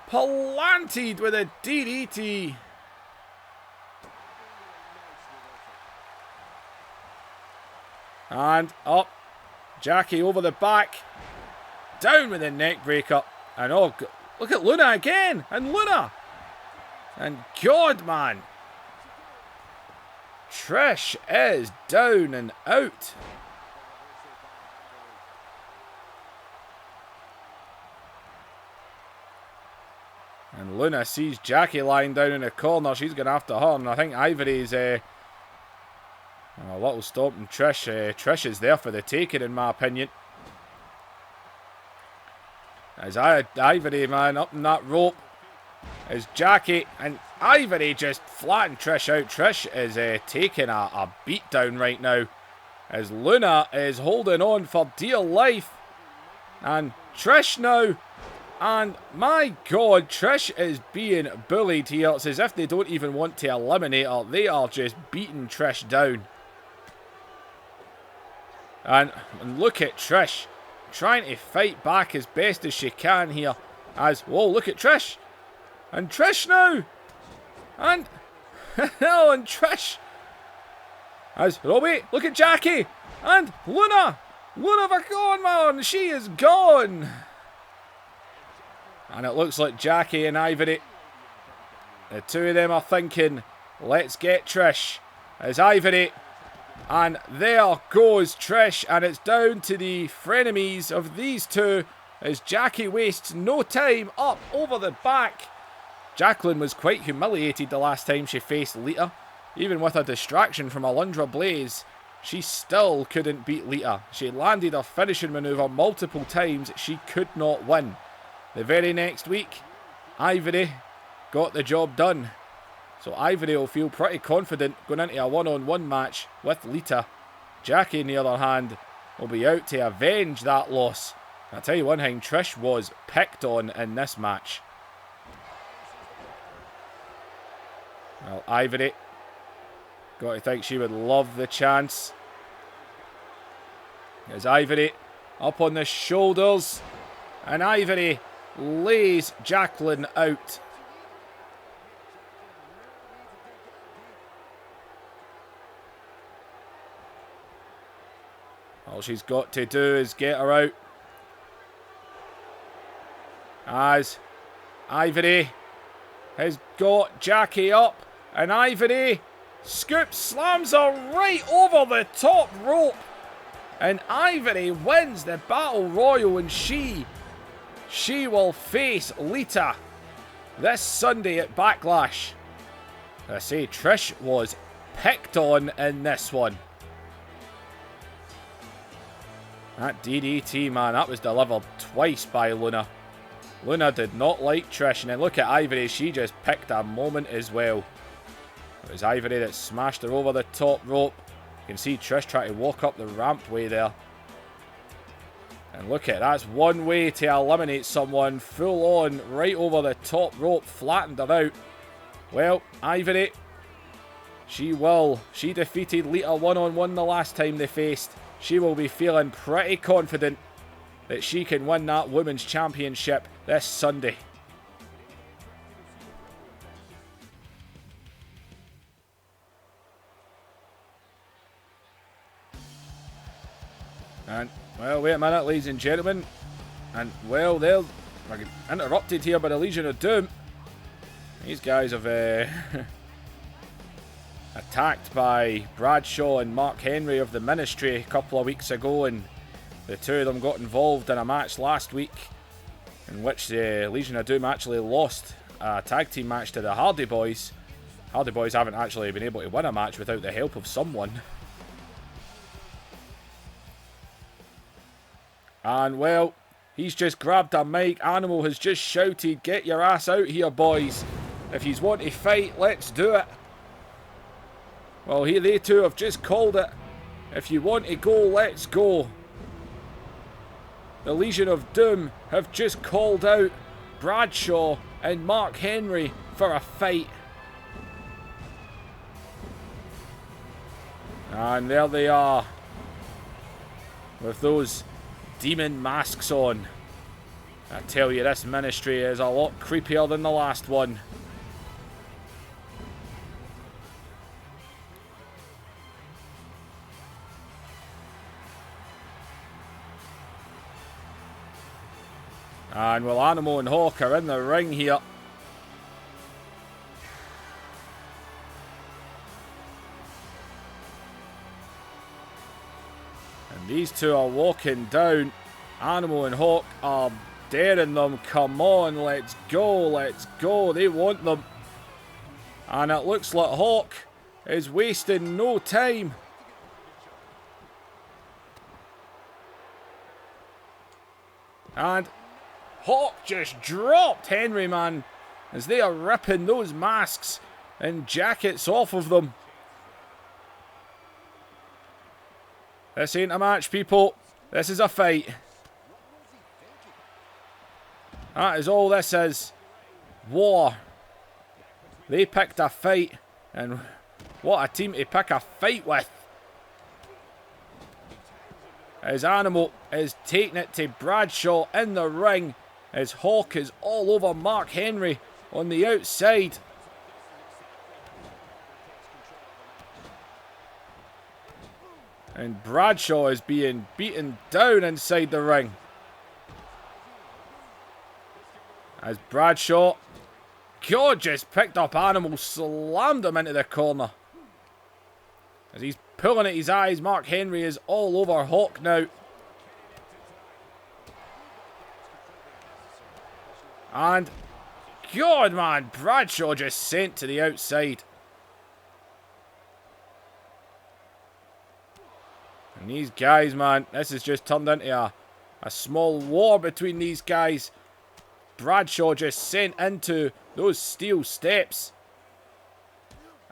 planted with a DDT. And up. Jackie over the back. Down with the neck breaker. And oh, look at Luna again. And Luna. And God, man. Trish is down and out. And Luna sees Jackie lying down in the corner. She's going after her. And I think Ivory's a little stomping Trish. Trish is there for the taking, in my opinion. As Ivory, man, up in that rope. As Jackie and Ivory just flatten Trish out. Trish is taking a beat down right now. As Luna is holding on for dear life. And Trish now. And my God, Trish is being bullied here. It's as if they don't even want to eliminate her. They are just beating Trish down. And look at Trish trying to fight back as best as she can here. As, whoa, look at Trish. And Trish now. And, no, and Trish. As, oh wait, look at Jackie. And Luna. Luna, they're gone, man. She is gone. And it looks like Jackie and Ivory, the two of them are thinking, let's get Trish. As Ivory, and there goes Trish, and it's down to the frenemies of these two, as Jackie wastes no time up over the back. Jacqueline was quite humiliated the last time she faced Lita. Even with a distraction from Alundra Blaze, she still couldn't beat Lita. She landed her finishing maneuver multiple times, she could not win. The very next week, Ivory got the job done. So Ivory will feel pretty confident going into a one-on-one match with Lita. Jackie, on the other hand, will be out to avenge that loss. I'll tell you one thing, Trish was picked on in this match. Well, Ivory, got to think she would love the chance. There's Ivory up on the shoulders. And Ivory lays Jacqueline out. All she's got to do is get her out. As Ivory has got Jackie up. And Ivory Scoop slams her right over the top rope. And Ivory wins the Battle Royal, and she will face Lita this Sunday at Backlash. I say Trish was picked on in this one. That DDT, man, that was delivered twice by Luna. Luna did not like Trish, and then look at Ivory, she just picked a moment as well. It was Ivory that smashed her over the top rope. You can see Trish trying to walk up the rampway there. And look at that's one way to eliminate someone, full on, right over the top rope, flattened her out. Well, Ivory, she defeated Lita one-on-one the last time they faced. She will be feeling pretty confident that she can win that Women's Championship this Sunday. And, well, wait a minute, ladies and gentlemen. And, well, they're interrupted here by the Legion of Doom. These guys have attacked by Bradshaw and Mark Henry of the Ministry a couple of weeks ago, and the two of them got involved in a match last week in which the Legion of Doom actually lost a tag team match to the Hardy Boys. Hardy Boys haven't actually been able to win a match without the help of someone. And, well, he's just grabbed a mic. Animal has just shouted, "Get your ass out here, boys. If you want to fight, let's do it." Well, here they two have just called it. If you want to go, let's go. The Legion of Doom have just called out Bradshaw and Mark Henry for a fight. And there they are, with those demon masks on. I tell you, this Ministry is a lot creepier than the last one. And, well, Animal and Hawk are in the ring here. And these two are walking down. Animal and Hawk are daring them. Come on, let's go, let's go. They want them. And it looks like Hawk is wasting no time. And Hawk just dropped Henry, man, as they are ripping those masks and jackets off of them. This ain't a match, people. This is a fight. That is all this is. War. They picked a fight, and what a team to pick a fight with. As Animal is taking it to Bradshaw in the ring, as Hawk is all over Mark Henry on the outside. And Bradshaw is being beaten down inside the ring. As Bradshaw, God, just picked up Animal, slammed him into the corner. As he's pulling at his eyes, Mark Henry is all over Hawk now. And, God, man, Bradshaw just sent to the outside. And these guys, man, this has just turned into a small war between these guys. Bradshaw just sent into those steel steps.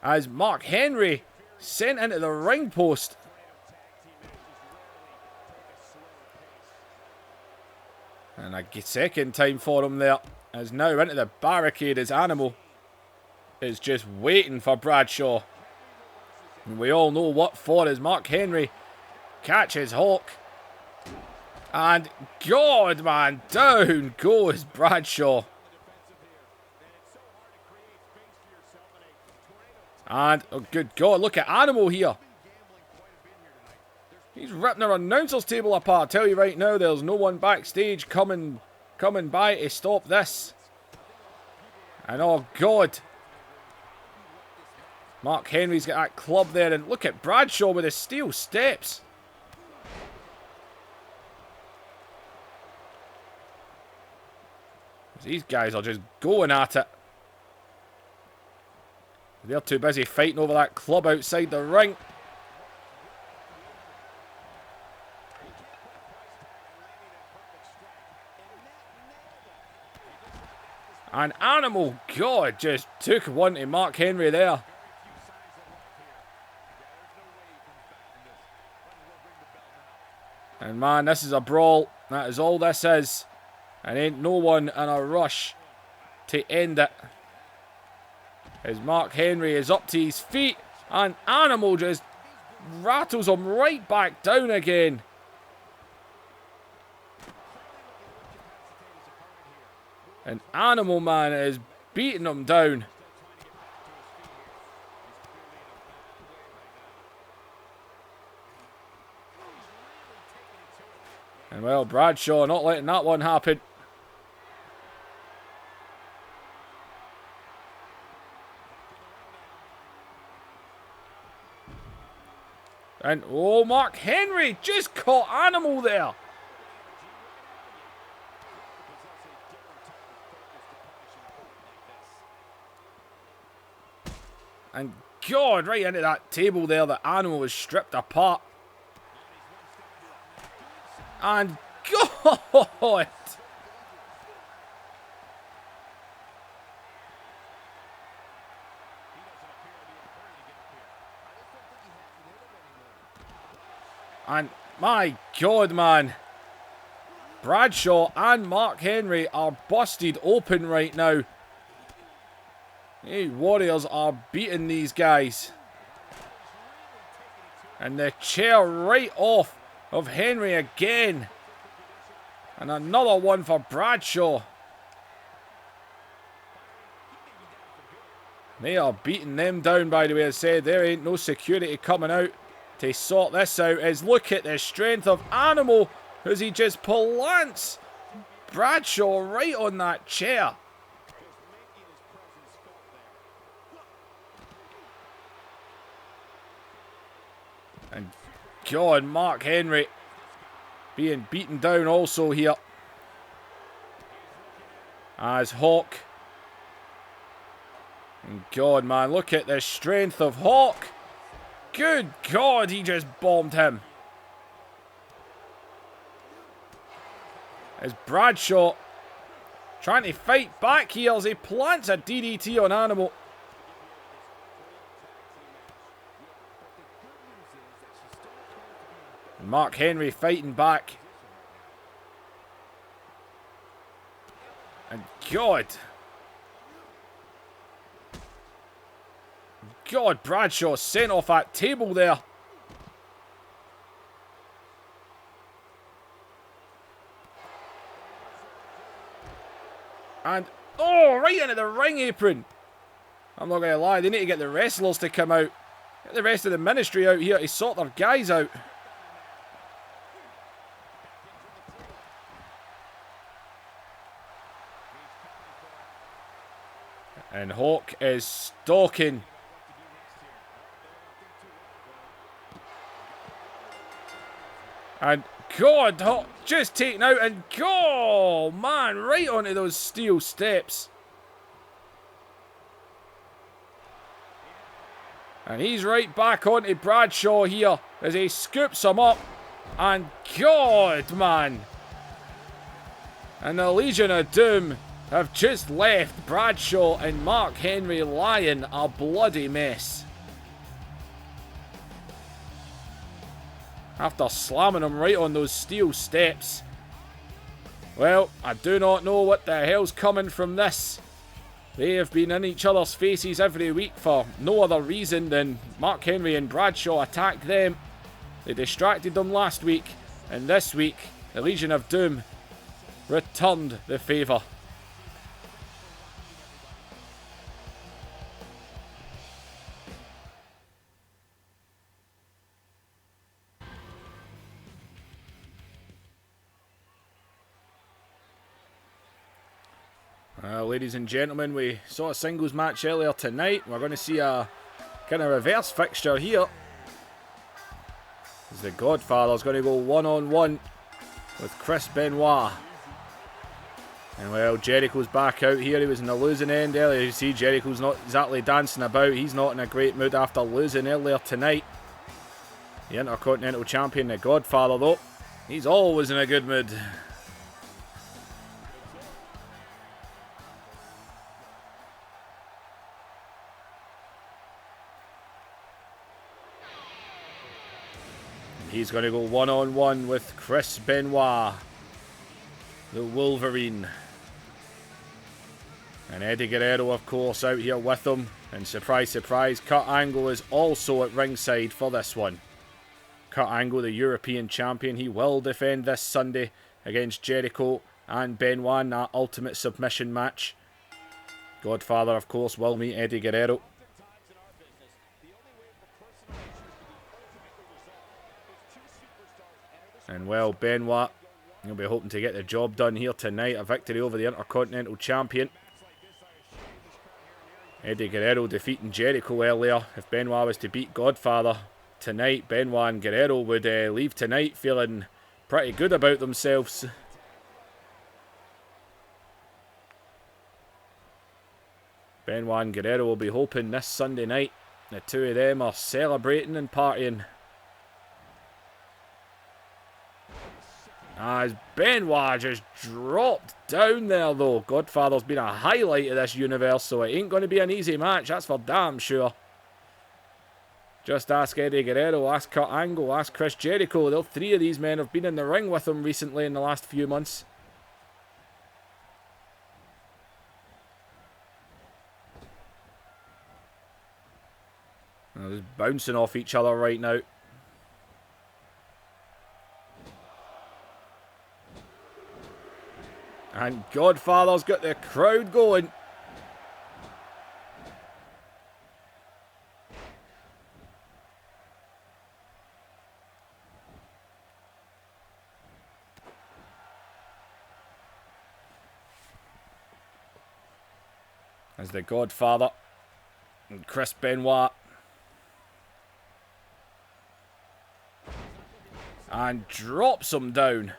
As Mark Henry sent into the ring post. And a second time for him there. As now into the barricade as Animal is just waiting for Bradshaw. And we all know what for as Mark Henry catches Hawk. And God, man, down goes Bradshaw. And, oh good God, look at Animal here. He's ripping our announcer's table apart. I tell you right now, there's no one backstage coming by to stop this. And oh God. Mark Henry's got that club there, and look at Bradshaw with his steel steps. These guys are just going at it. They're too busy fighting over that club outside the ring. And Animal, God, just took one to Mark Henry there. And man, this is a brawl. That is all this is. And ain't no one in a rush to end it. As Mark Henry is up to his feet. And Animal just rattles him right back down again. And Animal Man is beating him down. And well, Bradshaw not letting that one happen. And oh, Mark Henry just caught Animal there. And God, right into that table there, the Animal was stripped apart. And God! And my God, man. Bradshaw and Mark Henry are busted open right now. Hey, Warriors are beating these guys. And the chair right off of Henry again. And another one for Bradshaw. They are beating them down, by the way. As I said, there ain't no security coming out to sort this out. As look at the strength of Animal as he just plants Bradshaw right on that chair. And God, Mark Henry being beaten down also here. As Hawk. And God, man, look at the strength of Hawk. Good God, he just bombed him. As Bradshaw trying to fight back here as he plants a DDT on Animal. Mark Henry fighting back. And God, Bradshaw sent off that table there. And, oh, right into the ring apron. I'm not going to lie, they need to get the wrestlers to come out. Get the rest of the ministry out here to sort their guys out. And Hawk is stalking. And God, Hawk just taken out. And oh man, right onto those steel steps. And he's right back onto Bradshaw here as he scoops him up. And God, man. And the Legion of Doom have just left Bradshaw and Mark Henry lying a bloody mess. After slamming him right on those steel steps. Well, I do not know what the hell's coming from this. They have been in each other's faces every week for no other reason than Mark Henry and Bradshaw attacked them. They distracted them last week, and this week, the Legion of Doom returned the favour. Ladies and gentlemen, we saw a singles match earlier tonight. We're going to see a kind of reverse fixture here. As the Godfather's going to go one-on-one with Chris Benoit. And well, Jericho's back out here. He was in the losing end earlier. You see, Jericho's not exactly dancing about. He's not in a great mood after losing earlier tonight. The Intercontinental Champion, the Godfather, though, he's always in a good mood. He's going to go one-on-one with Chris Benoit, the Wolverine. And Eddie Guerrero, of course, out here with him. And surprise, surprise, Kurt Angle is also at ringside for this one. Kurt Angle, the European Champion, he will defend this Sunday against Jericho and Benoit in that Ultimate Submission match. Godfather, of course, will meet Eddie Guerrero. And well, Benoit, he'll be hoping to get the job done here tonight. A victory over the Intercontinental Champion. Eddie Guerrero defeating Jericho earlier. If Benoit was to beat Godfather tonight, Benoit and Guerrero would leave tonight feeling pretty good about themselves. Benoit and Guerrero will be hoping this Sunday night the two of them are celebrating and partying. As Benoit just dropped down there though. Godfather's been a highlight of this universe, so it ain't going to be an easy match, that's for damn sure. Just ask Eddie Guerrero, ask Kurt Angle, ask Chris Jericho. All three of these men have been in the ring with him recently in the last few months. They're just bouncing off each other right now. And Godfather's got the crowd going. As the Godfather and Chris Benoit. And drops him down.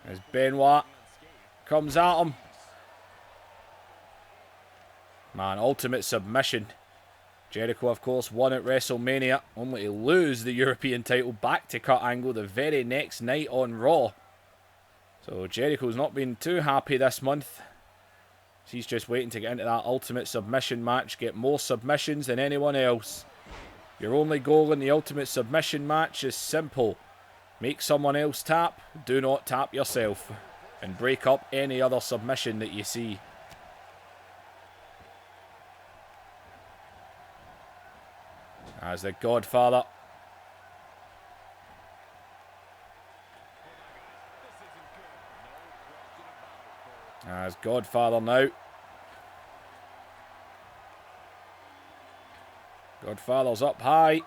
As Benoit comes at him. Man, ultimate submission. Jericho, of course, won at WrestleMania, only to lose the European title back to Kurt Angle the very next night on Raw. So Jericho's not been too happy this month. He's just waiting to get into that ultimate submission match, get more submissions than anyone else. Your only goal in the ultimate submission match is simple. Make someone else tap, do not tap yourself, and break up any other submission that you see. As the Godfather. As Godfather now. Godfather's up high.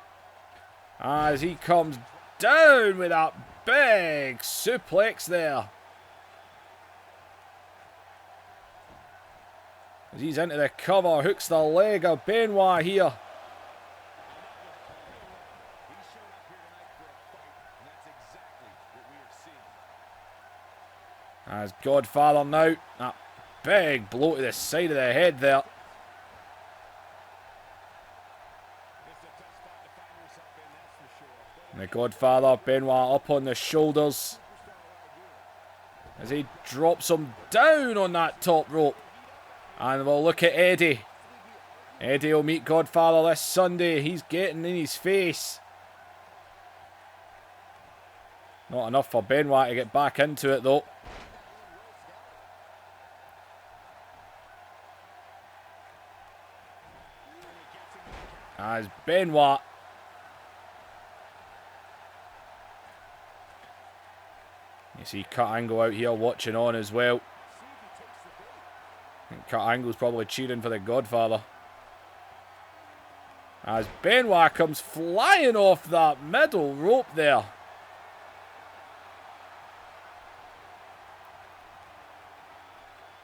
As he comes down with that big suplex there. As he's into the cover, hooks the leg of Benoit here. As Godfather now, that big blow to the side of the head there. And the Godfather, Benoit up on the shoulders. As he drops him down on that top rope. And we'll look at Eddie. Eddie will meet Godfather this Sunday. He's getting in his face. Not enough for Benoit to get back into it though. As Benoit. You see Kurt Angle out here watching on as well. And Kurt Angle's probably cheering for the Godfather. As Benoit comes flying off that middle rope there.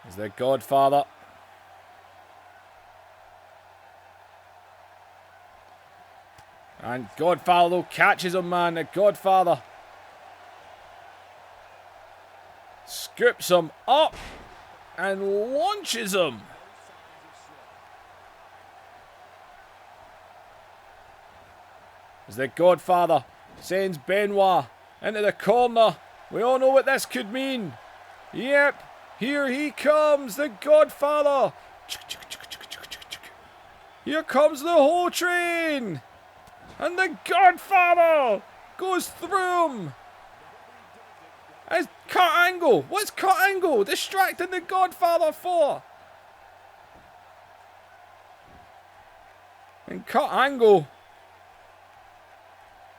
Is the Godfather. And Godfather though catches him, man. The Godfather scoops him up and launches him. As the Godfather sends Benoit into the corner. We all know what this could mean. Yep, here he comes, the Godfather. Here comes the whole train. And the Godfather goes through him. As Kurt Angle. What's Kurt Angle distracting the Godfather for? And Kurt Angle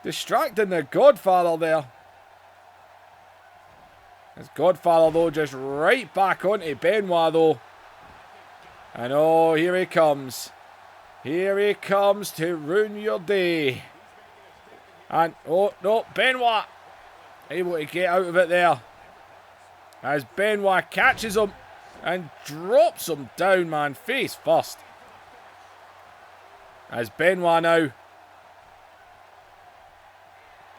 distracting the Godfather there. As Godfather though just right back onto Benoit though. And oh, here he comes. Here he comes to ruin your day. And oh no, Benoit able to get out of it there. As Benoit catches him and drops him down, man, face first. As Benoit now.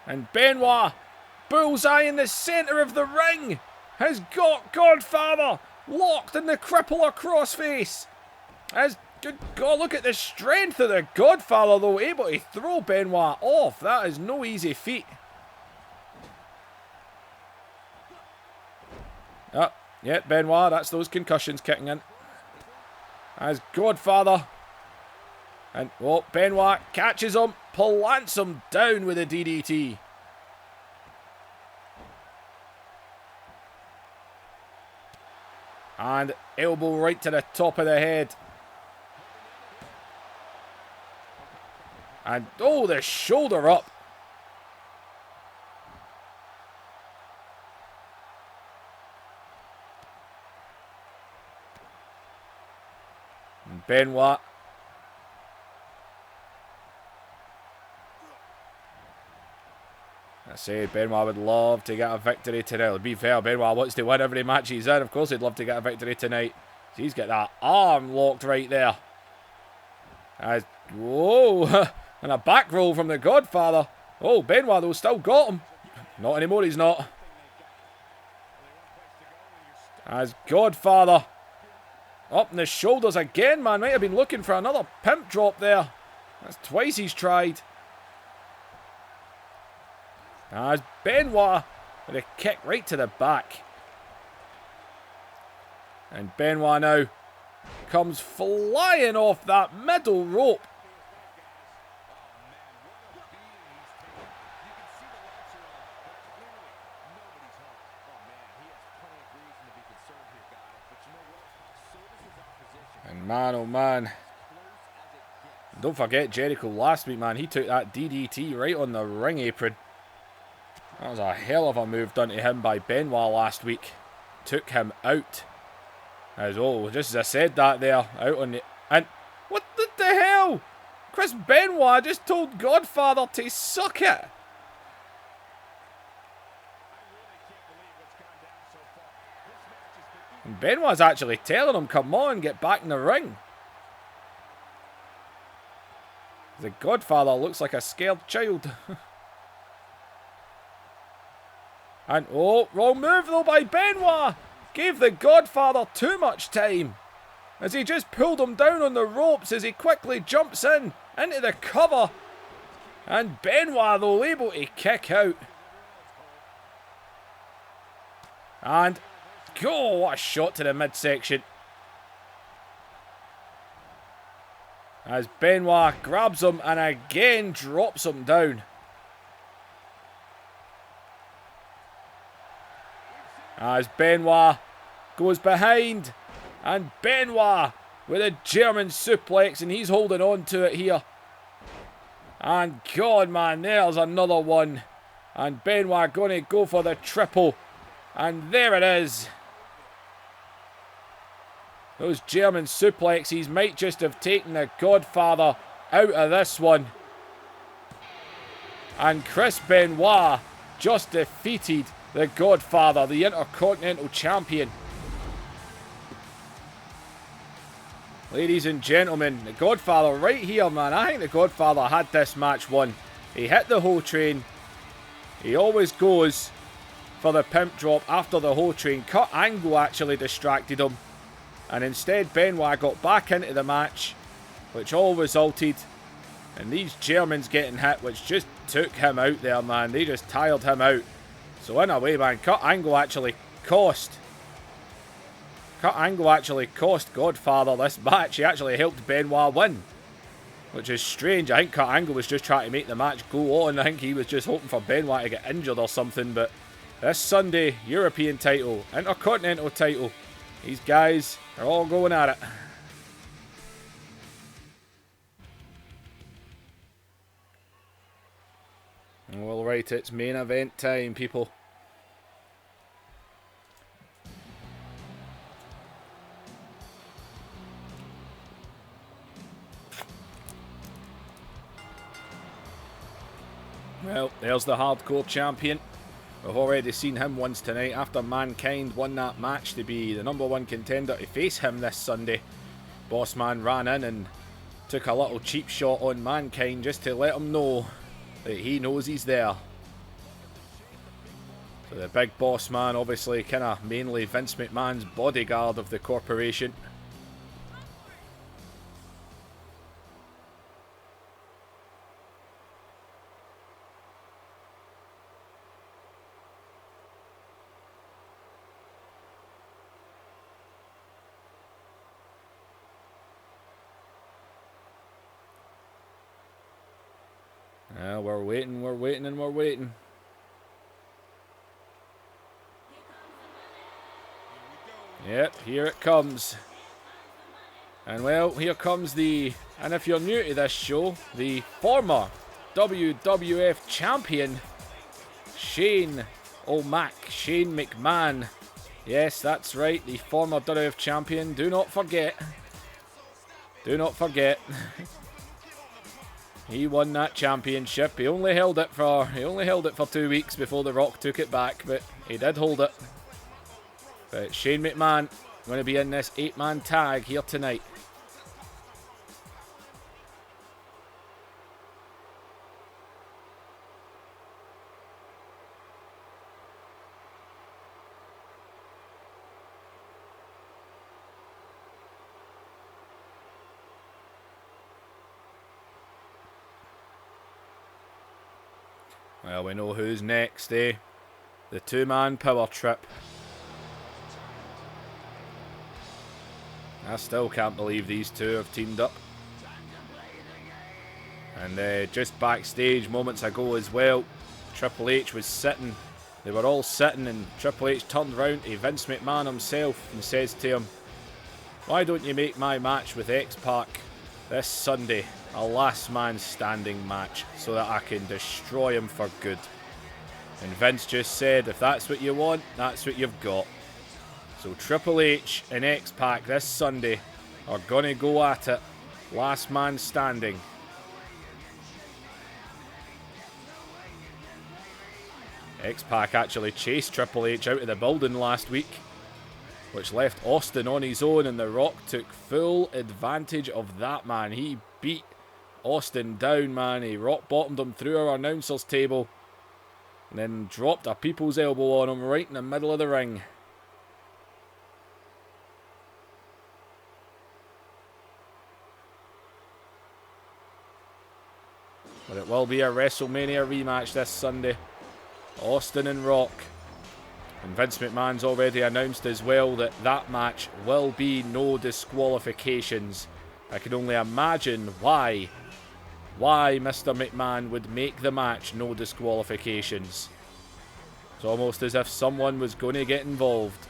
And Benoit, bullseye in the centre of the ring, has got Godfather locked in the crippler crossface. As, good God, look at the strength of the Godfather though, able to throw Benoit off. That is no easy feat. Oh, yeah, Benoit, that's those concussions kicking in. As Godfather. And, oh, Benoit catches him, plants him down with a DDT. And elbow right to the top of the head. And, oh, the shoulder up. And Benoit. I say Benoit would love to get a victory tonight. To be fair, Benoit wants to win every match he's in. Of course he'd love to get a victory tonight. So he's got that arm locked right there. As, whoa, and a back roll from the Godfather. Oh, Benoit though still got him. Not anymore, he's not. As Godfather up in the shoulders again, man. Might have been looking for another pimp drop there. That's twice he's tried. As Benoit with a kick right to the back. And Benoit now comes flying off that middle rope. And man, oh man. Don't forget Jericho last week, man. He took that DDT right on the ring apron. That was a hell of a move done to him by Benoit last week. Took him out. As oh, just as I said that there, out on the... And what the hell? Chris Benoit just told Godfather to suck it. And Benoit's actually telling him, come on, get back in the ring. The Godfather looks like a scared child. And, oh, wrong move though by Benoit. Gave the Godfather too much time. As he just pulled him down on the ropes as he quickly jumps in into the cover. And Benoit though able to kick out. And, oh, what a shot to the midsection. As Benoit grabs him and again drops him down. As Benoit goes behind. And Benoit with a German suplex. And he's holding on to it here. And God, man, there's another one. And Benoit going to go for the triple. And there it is. Those German suplexes might just have taken the Godfather out of this one. And Chris Benoit just defeated the Godfather, the Intercontinental Champion. Ladies and gentlemen, the Godfather right here, man. I think the Godfather had this match won. He hit the whole train. He always goes for the pimp drop after the whole train. Kurt Angle actually distracted him. And instead Benoit got back into the match, which all resulted in these Germans getting hit, which just took him out there, man. They just tired him out. So in a way, man, Kurt Angle actually cost Godfather this match. He actually helped Benoit win, which is strange. I think Kurt Angle was just trying to make the match go on. I think he was just hoping for Benoit to get injured or something. But this Sunday, European title, Intercontinental title, these guys are all going at it. Well, right, it's main event time, people. Well, there's the hardcore champion. We've already seen him once tonight after Mankind won that match to be the #1 contender to face him this Sunday. Bossman ran in and took a little cheap shot on Mankind just to let him know that he knows he's there. So the big boss man, obviously kind of mainly Vince McMahon's bodyguard of the corporation. We're waiting, we're waiting, and we're waiting. Yep, here it comes. And well, here comes and if you're new to this show, the former WWF champion, Shane McMahon. Yes, that's right, the former WWF champion. Do not forget. Do not forget. He won that championship. He only held it for 2 weeks before The Rock took it back, but he did hold it. But Shane McMahon going to be in this 8-man tag here tonight. Well, we know who's next, eh? The 2-man power trip. I still can't believe these two have teamed up. And just backstage moments ago as well, Triple H was sitting. They were all sitting and Triple H turned round to Vince McMahon himself and says to him, "Why don't you make my match with X-Pac this Sunday a last man standing match so that I can destroy him for good?" And Vince just said, if that's what you want, that's what you've got. So Triple H and X-Pac this Sunday are going to go at it. Last man standing. X-Pac actually chased Triple H out of the building last week, which left Austin on his own, and The Rock took full advantage of that, man. He beat Austin down, man. He rock bottomed him through our announcer's table and then dropped a people's elbow on him right in the middle of the ring. But it will be a WrestleMania rematch this Sunday. Austin and Rock. And Vince McMahon's already announced as well that that match will be no disqualifications. I can only imagine why Mr. McMahon would make the match no disqualifications. It's almost as if someone was going to get involved.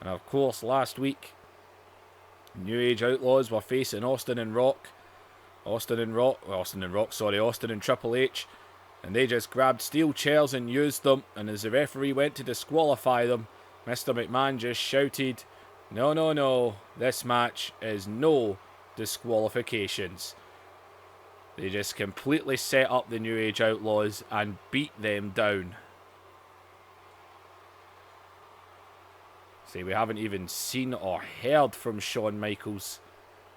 And of course, last week, New Age Outlaws were facing Austin and Triple H. And they just grabbed steel chairs and used them. And as the referee went to disqualify them, Mr. McMahon just shouted, "No, no, no, this match is no disqualifications." They just completely set up the New Age Outlaws and beat them down. See, we haven't even seen or heard from Shawn Michaels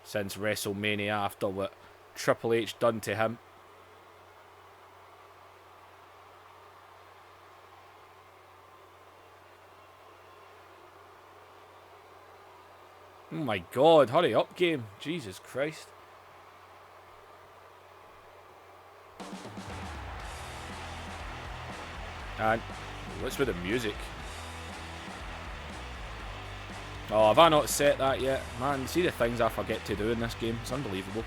since WrestleMania after what Triple H done to him. Oh my God, hurry up, game. Jesus Christ. And what's with the music? Oh, have I not set that yet? Man, see the things I forget to do in this game. It's unbelievable.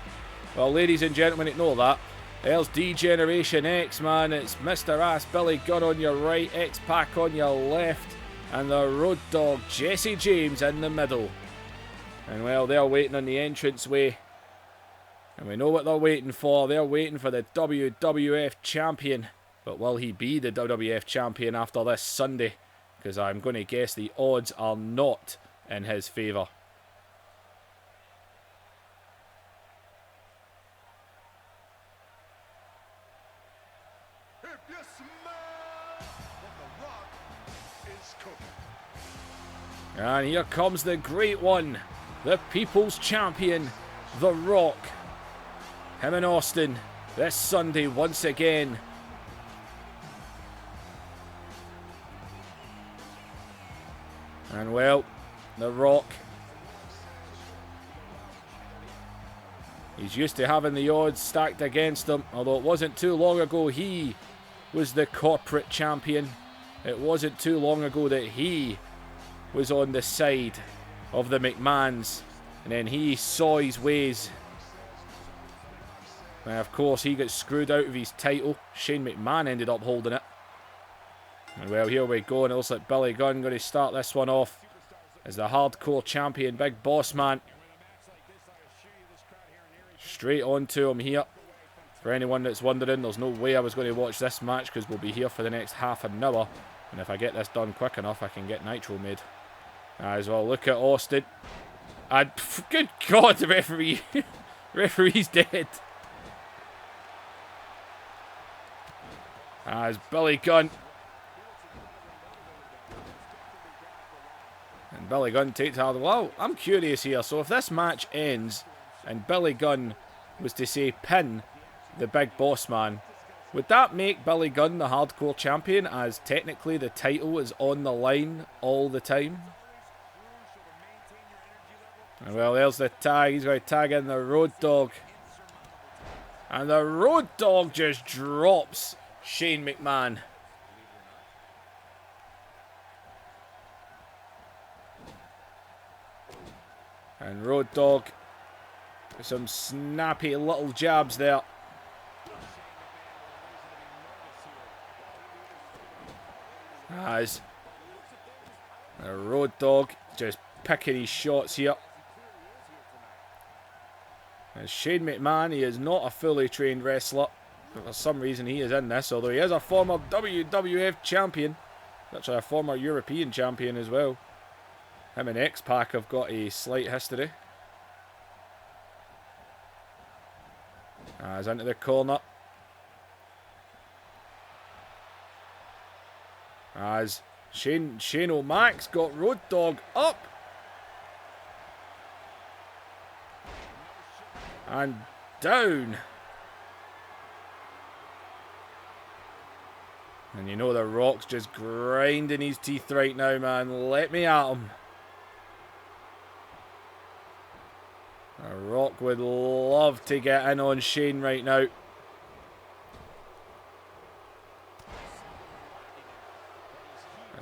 Well, ladies and gentlemen, ignore that. There's D-Generation X, man. It's Mr. Ass Billy Gunn on your right, X-Pac on your left, and the Road Dogg Jesse James in the middle. And well, they're waiting on the entranceway. And we know what they're waiting for. They're waiting for the WWF Champion. But will he be the WWF Champion after this Sunday? Because I'm going to guess the odds are not in his favour. And here comes the great one, the People's Champion, The Rock. Him and Austin this Sunday once again. And well, The Rock, he's used to having the odds stacked against him, although it wasn't too long ago he was the corporate champion. It wasn't too long ago that he was on the side of the McMahons, and then he saw his ways. And of course he got screwed out of his title. Shane McMahon ended up holding it. And well, here we go, and it looks like Billy Gunn going to start this one off as the hardcore champion, Big Boss Man. Straight on to him here. For anyone that's wondering, there's no way I was going to watch this match because we'll be here for the next half an hour. And if I get this done quick enough, I can get Nitro made. As well, look at Austin. And good God, the referee. Referee's dead. As Billy Gunn. And Billy Gunn takes hard. Well, I'm curious here. So if this match ends and Billy Gunn was to say pin the Big Boss Man, would that make Billy Gunn the hardcore champion, as technically the title is on the line all the time? And well, there's the tag. He's going to tag in the Road Dogg. And the Road Dogg just drops Shane McMahon. And Road Dogg with some snappy little jabs there. As the Road Dogg just picking his shots here. And Shane McMahon, he is not a fully trained wrestler. But for some reason he is in this, although he is a former WWF champion. Actually a former European champion as well. Him and X-Pac have got a slight history. As into the corner. As Shane O'Mac's got Road Dogg up. And down. And you know the Rock's just grinding his teeth right now, man. Let me at him. The Rock would love to get in on Shane right now.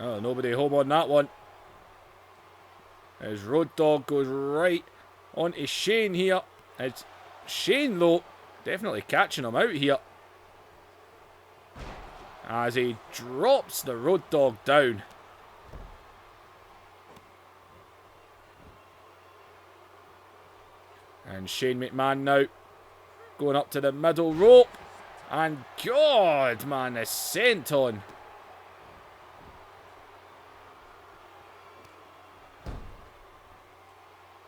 Oh, nobody home on that one. As Road Dogg goes right onto Shane here. It's Shane, though, definitely catching him out here. As he drops the Road Dogg down. And Shane McMahon now going up to the middle rope. And God, man, the senton.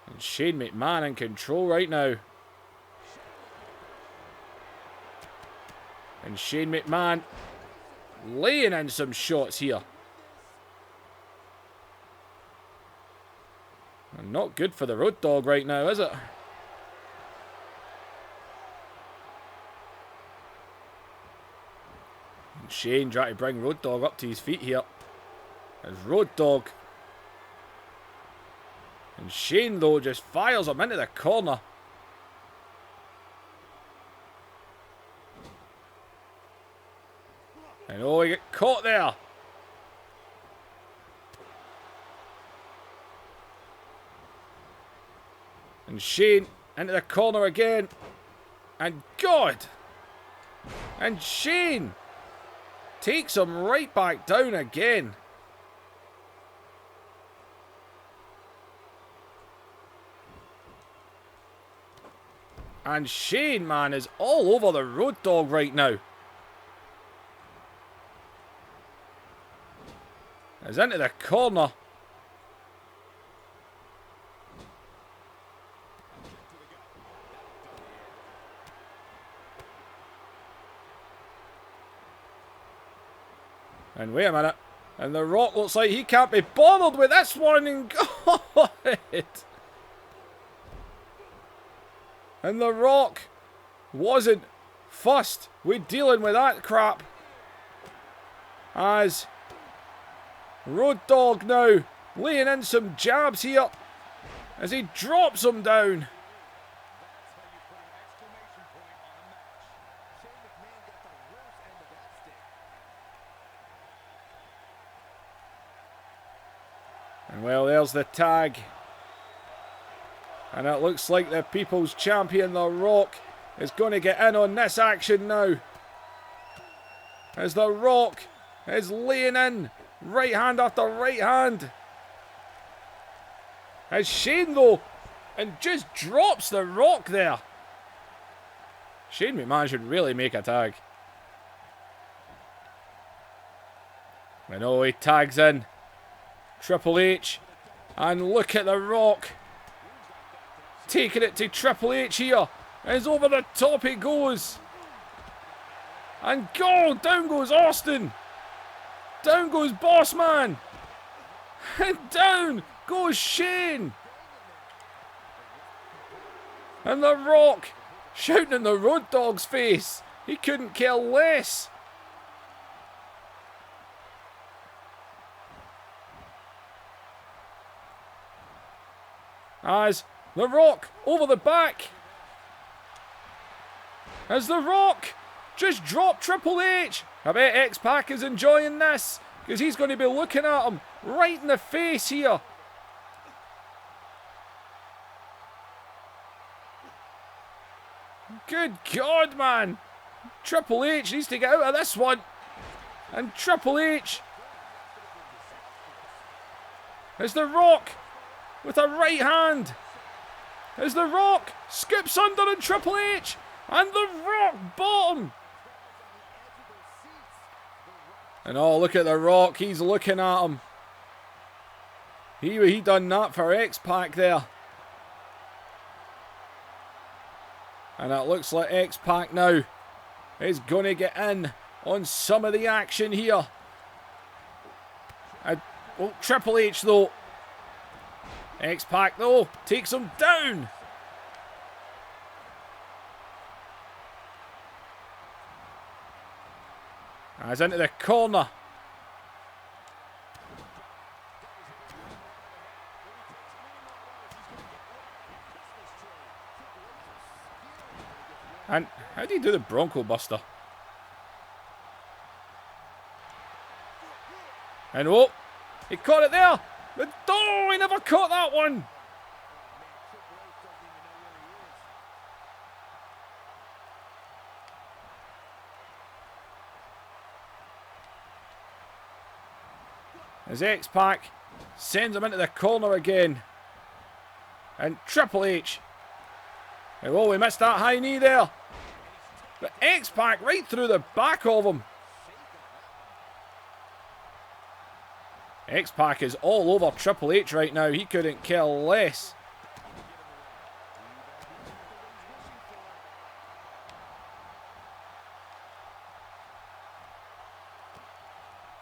And Shane McMahon in control right now. And Shane McMahon laying in some shots here. And not good for the Road Dogg right now, is it? And Shane trying to bring Road Dogg up to his feet here. As Road Dogg. And Shane, though, just fires him into the corner. And oh, he got caught there. And Shane into the corner again. And God. And Shane takes him right back down again. And Shane, man, is all over the Road Dogg right now. He's into the corner. And wait a minute. And The Rock looks like he can't be bothered with this one. And God. And The Rock wasn't fussed with dealing with that crap. As Road Dogg now laying in some jabs here as he drops him down. And well, there's the tag. And it looks like the People's Champion, The Rock, is going to get in on this action now. As The Rock is laying in right hand after right hand. As Shane, though, and just drops The Rock there. Shane McMahon should really make a tag. And oh, he tags in Triple H. And look at The Rock. Taking it to Triple H here. As over the top he goes. And go, down goes Austin. Down goes Boss Man. And down goes Shane. And The Rock shouting in the Road Dogg's face. He couldn't care less. As The Rock over the back. As The Rock just dropped Triple H. I bet X-Pac is enjoying this, because he's going to be looking at him right in the face here. Good God, man. Triple H needs to get out of this one. And Triple H as The Rock with a right hand. As The Rock skips under on Triple H. And The Rock bottom. And oh, look at The Rock. He's looking at him. He done that for X-Pac there. And it looks like X-Pac now is going to get in on some of the action here. Oh, Triple H though. X-Pac though takes him down. As into the corner. And how do you do the Bronco Buster? And oh, he caught it there. But oh, he never caught that one. As X-Pac sends him into the corner again. And Triple H Oh, we missed that high knee there. But X-Pac right through the back of him. X-Pac is all over Triple H right now. He couldn't care less.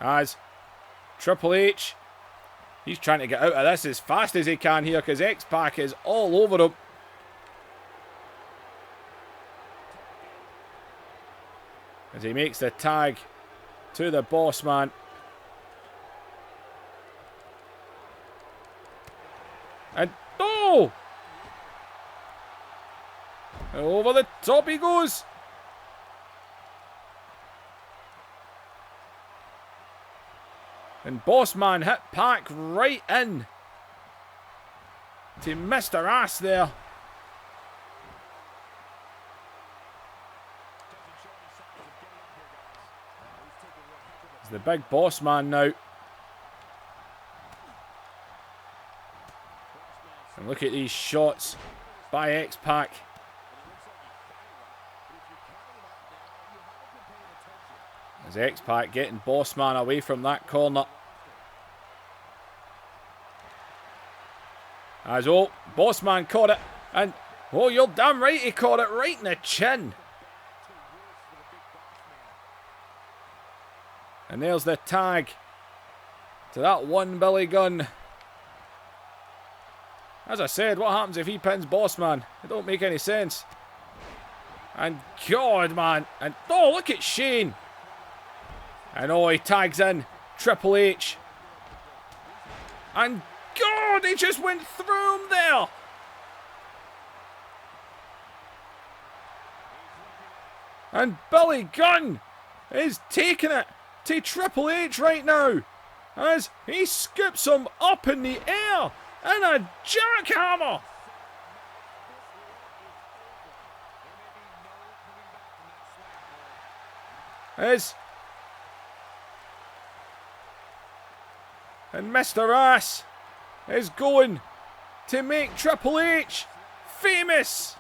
As Triple H, he's trying to get out of this as fast as he can here because X-Pac is all over him. As he makes the tag to the boss man. And oh! Over the top he goes. And boss man hit Pac right in to Mr. Ass there. It's the big boss man now. And look at these shots by X-Pac. As X-Pac getting boss man away from that corner. As oh, boss man caught it. And oh, you're damn right he caught it right in the chin. And there's the tag to that one Billy Gunn. As I said, what happens if he pins boss man? It don't make any sense. And God, man. And oh, look at Shane. And oh, he tags in Triple H. And God, he just went through him there. And Billy Gunn is taking it to Triple H right now. As he scoops him up in the air. And a jackhammer. And Mr. Ass is going to make Triple H famous.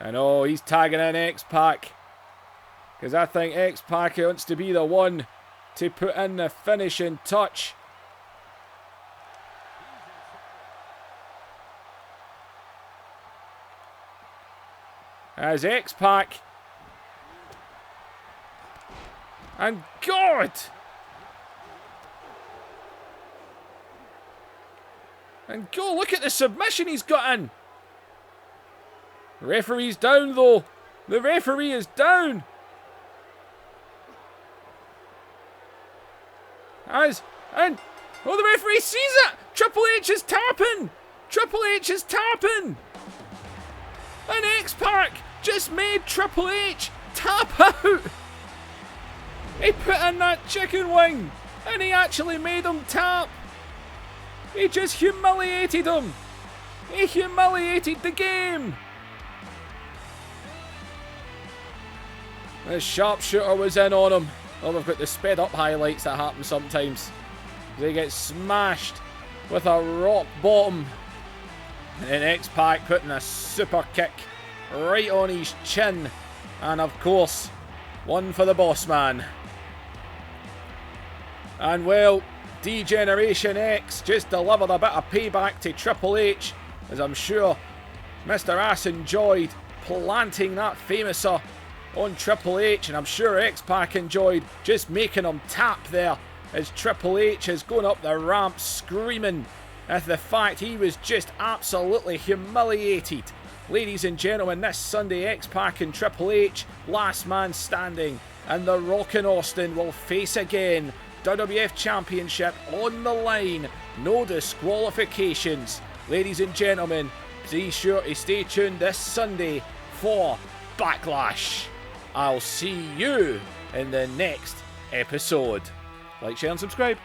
And oh, he's tagging in X-Pac. Because I think X-Pac wants to be the one to put in the finishing touch. As X-Pac. And God! And go, look at the submission he's got in. The referee's down though. The referee is down. Oh, the referee sees it. Triple H is tapping. Triple H is tapping. And X-Pac just made Triple H tap out. He put in that chicken wing and he actually made him tap. He just humiliated him. He humiliated the game. The sharpshooter was in on him. Oh, we've got the sped up highlights that happen sometimes. They get smashed with a rock bottom. And then X-Pac putting a super kick right on his chin. And of course, one for the boss man. And well, D-Generation X just delivered a bit of payback to Triple H. As I'm sure Mr. Ass enjoyed planting that famouser on Triple H, and I'm sure X-Pac enjoyed just making him tap there as Triple H is going up the ramp screaming at the fact he was just absolutely humiliated. Ladies and gentlemen, this Sunday X-Pac and Triple H, last man standing, and The Rock and Austin will face again. WWF Championship on the line, no disqualifications. Ladies and gentlemen, be sure to stay tuned this Sunday for Backlash. I'll see you in the next episode. Like, share and subscribe.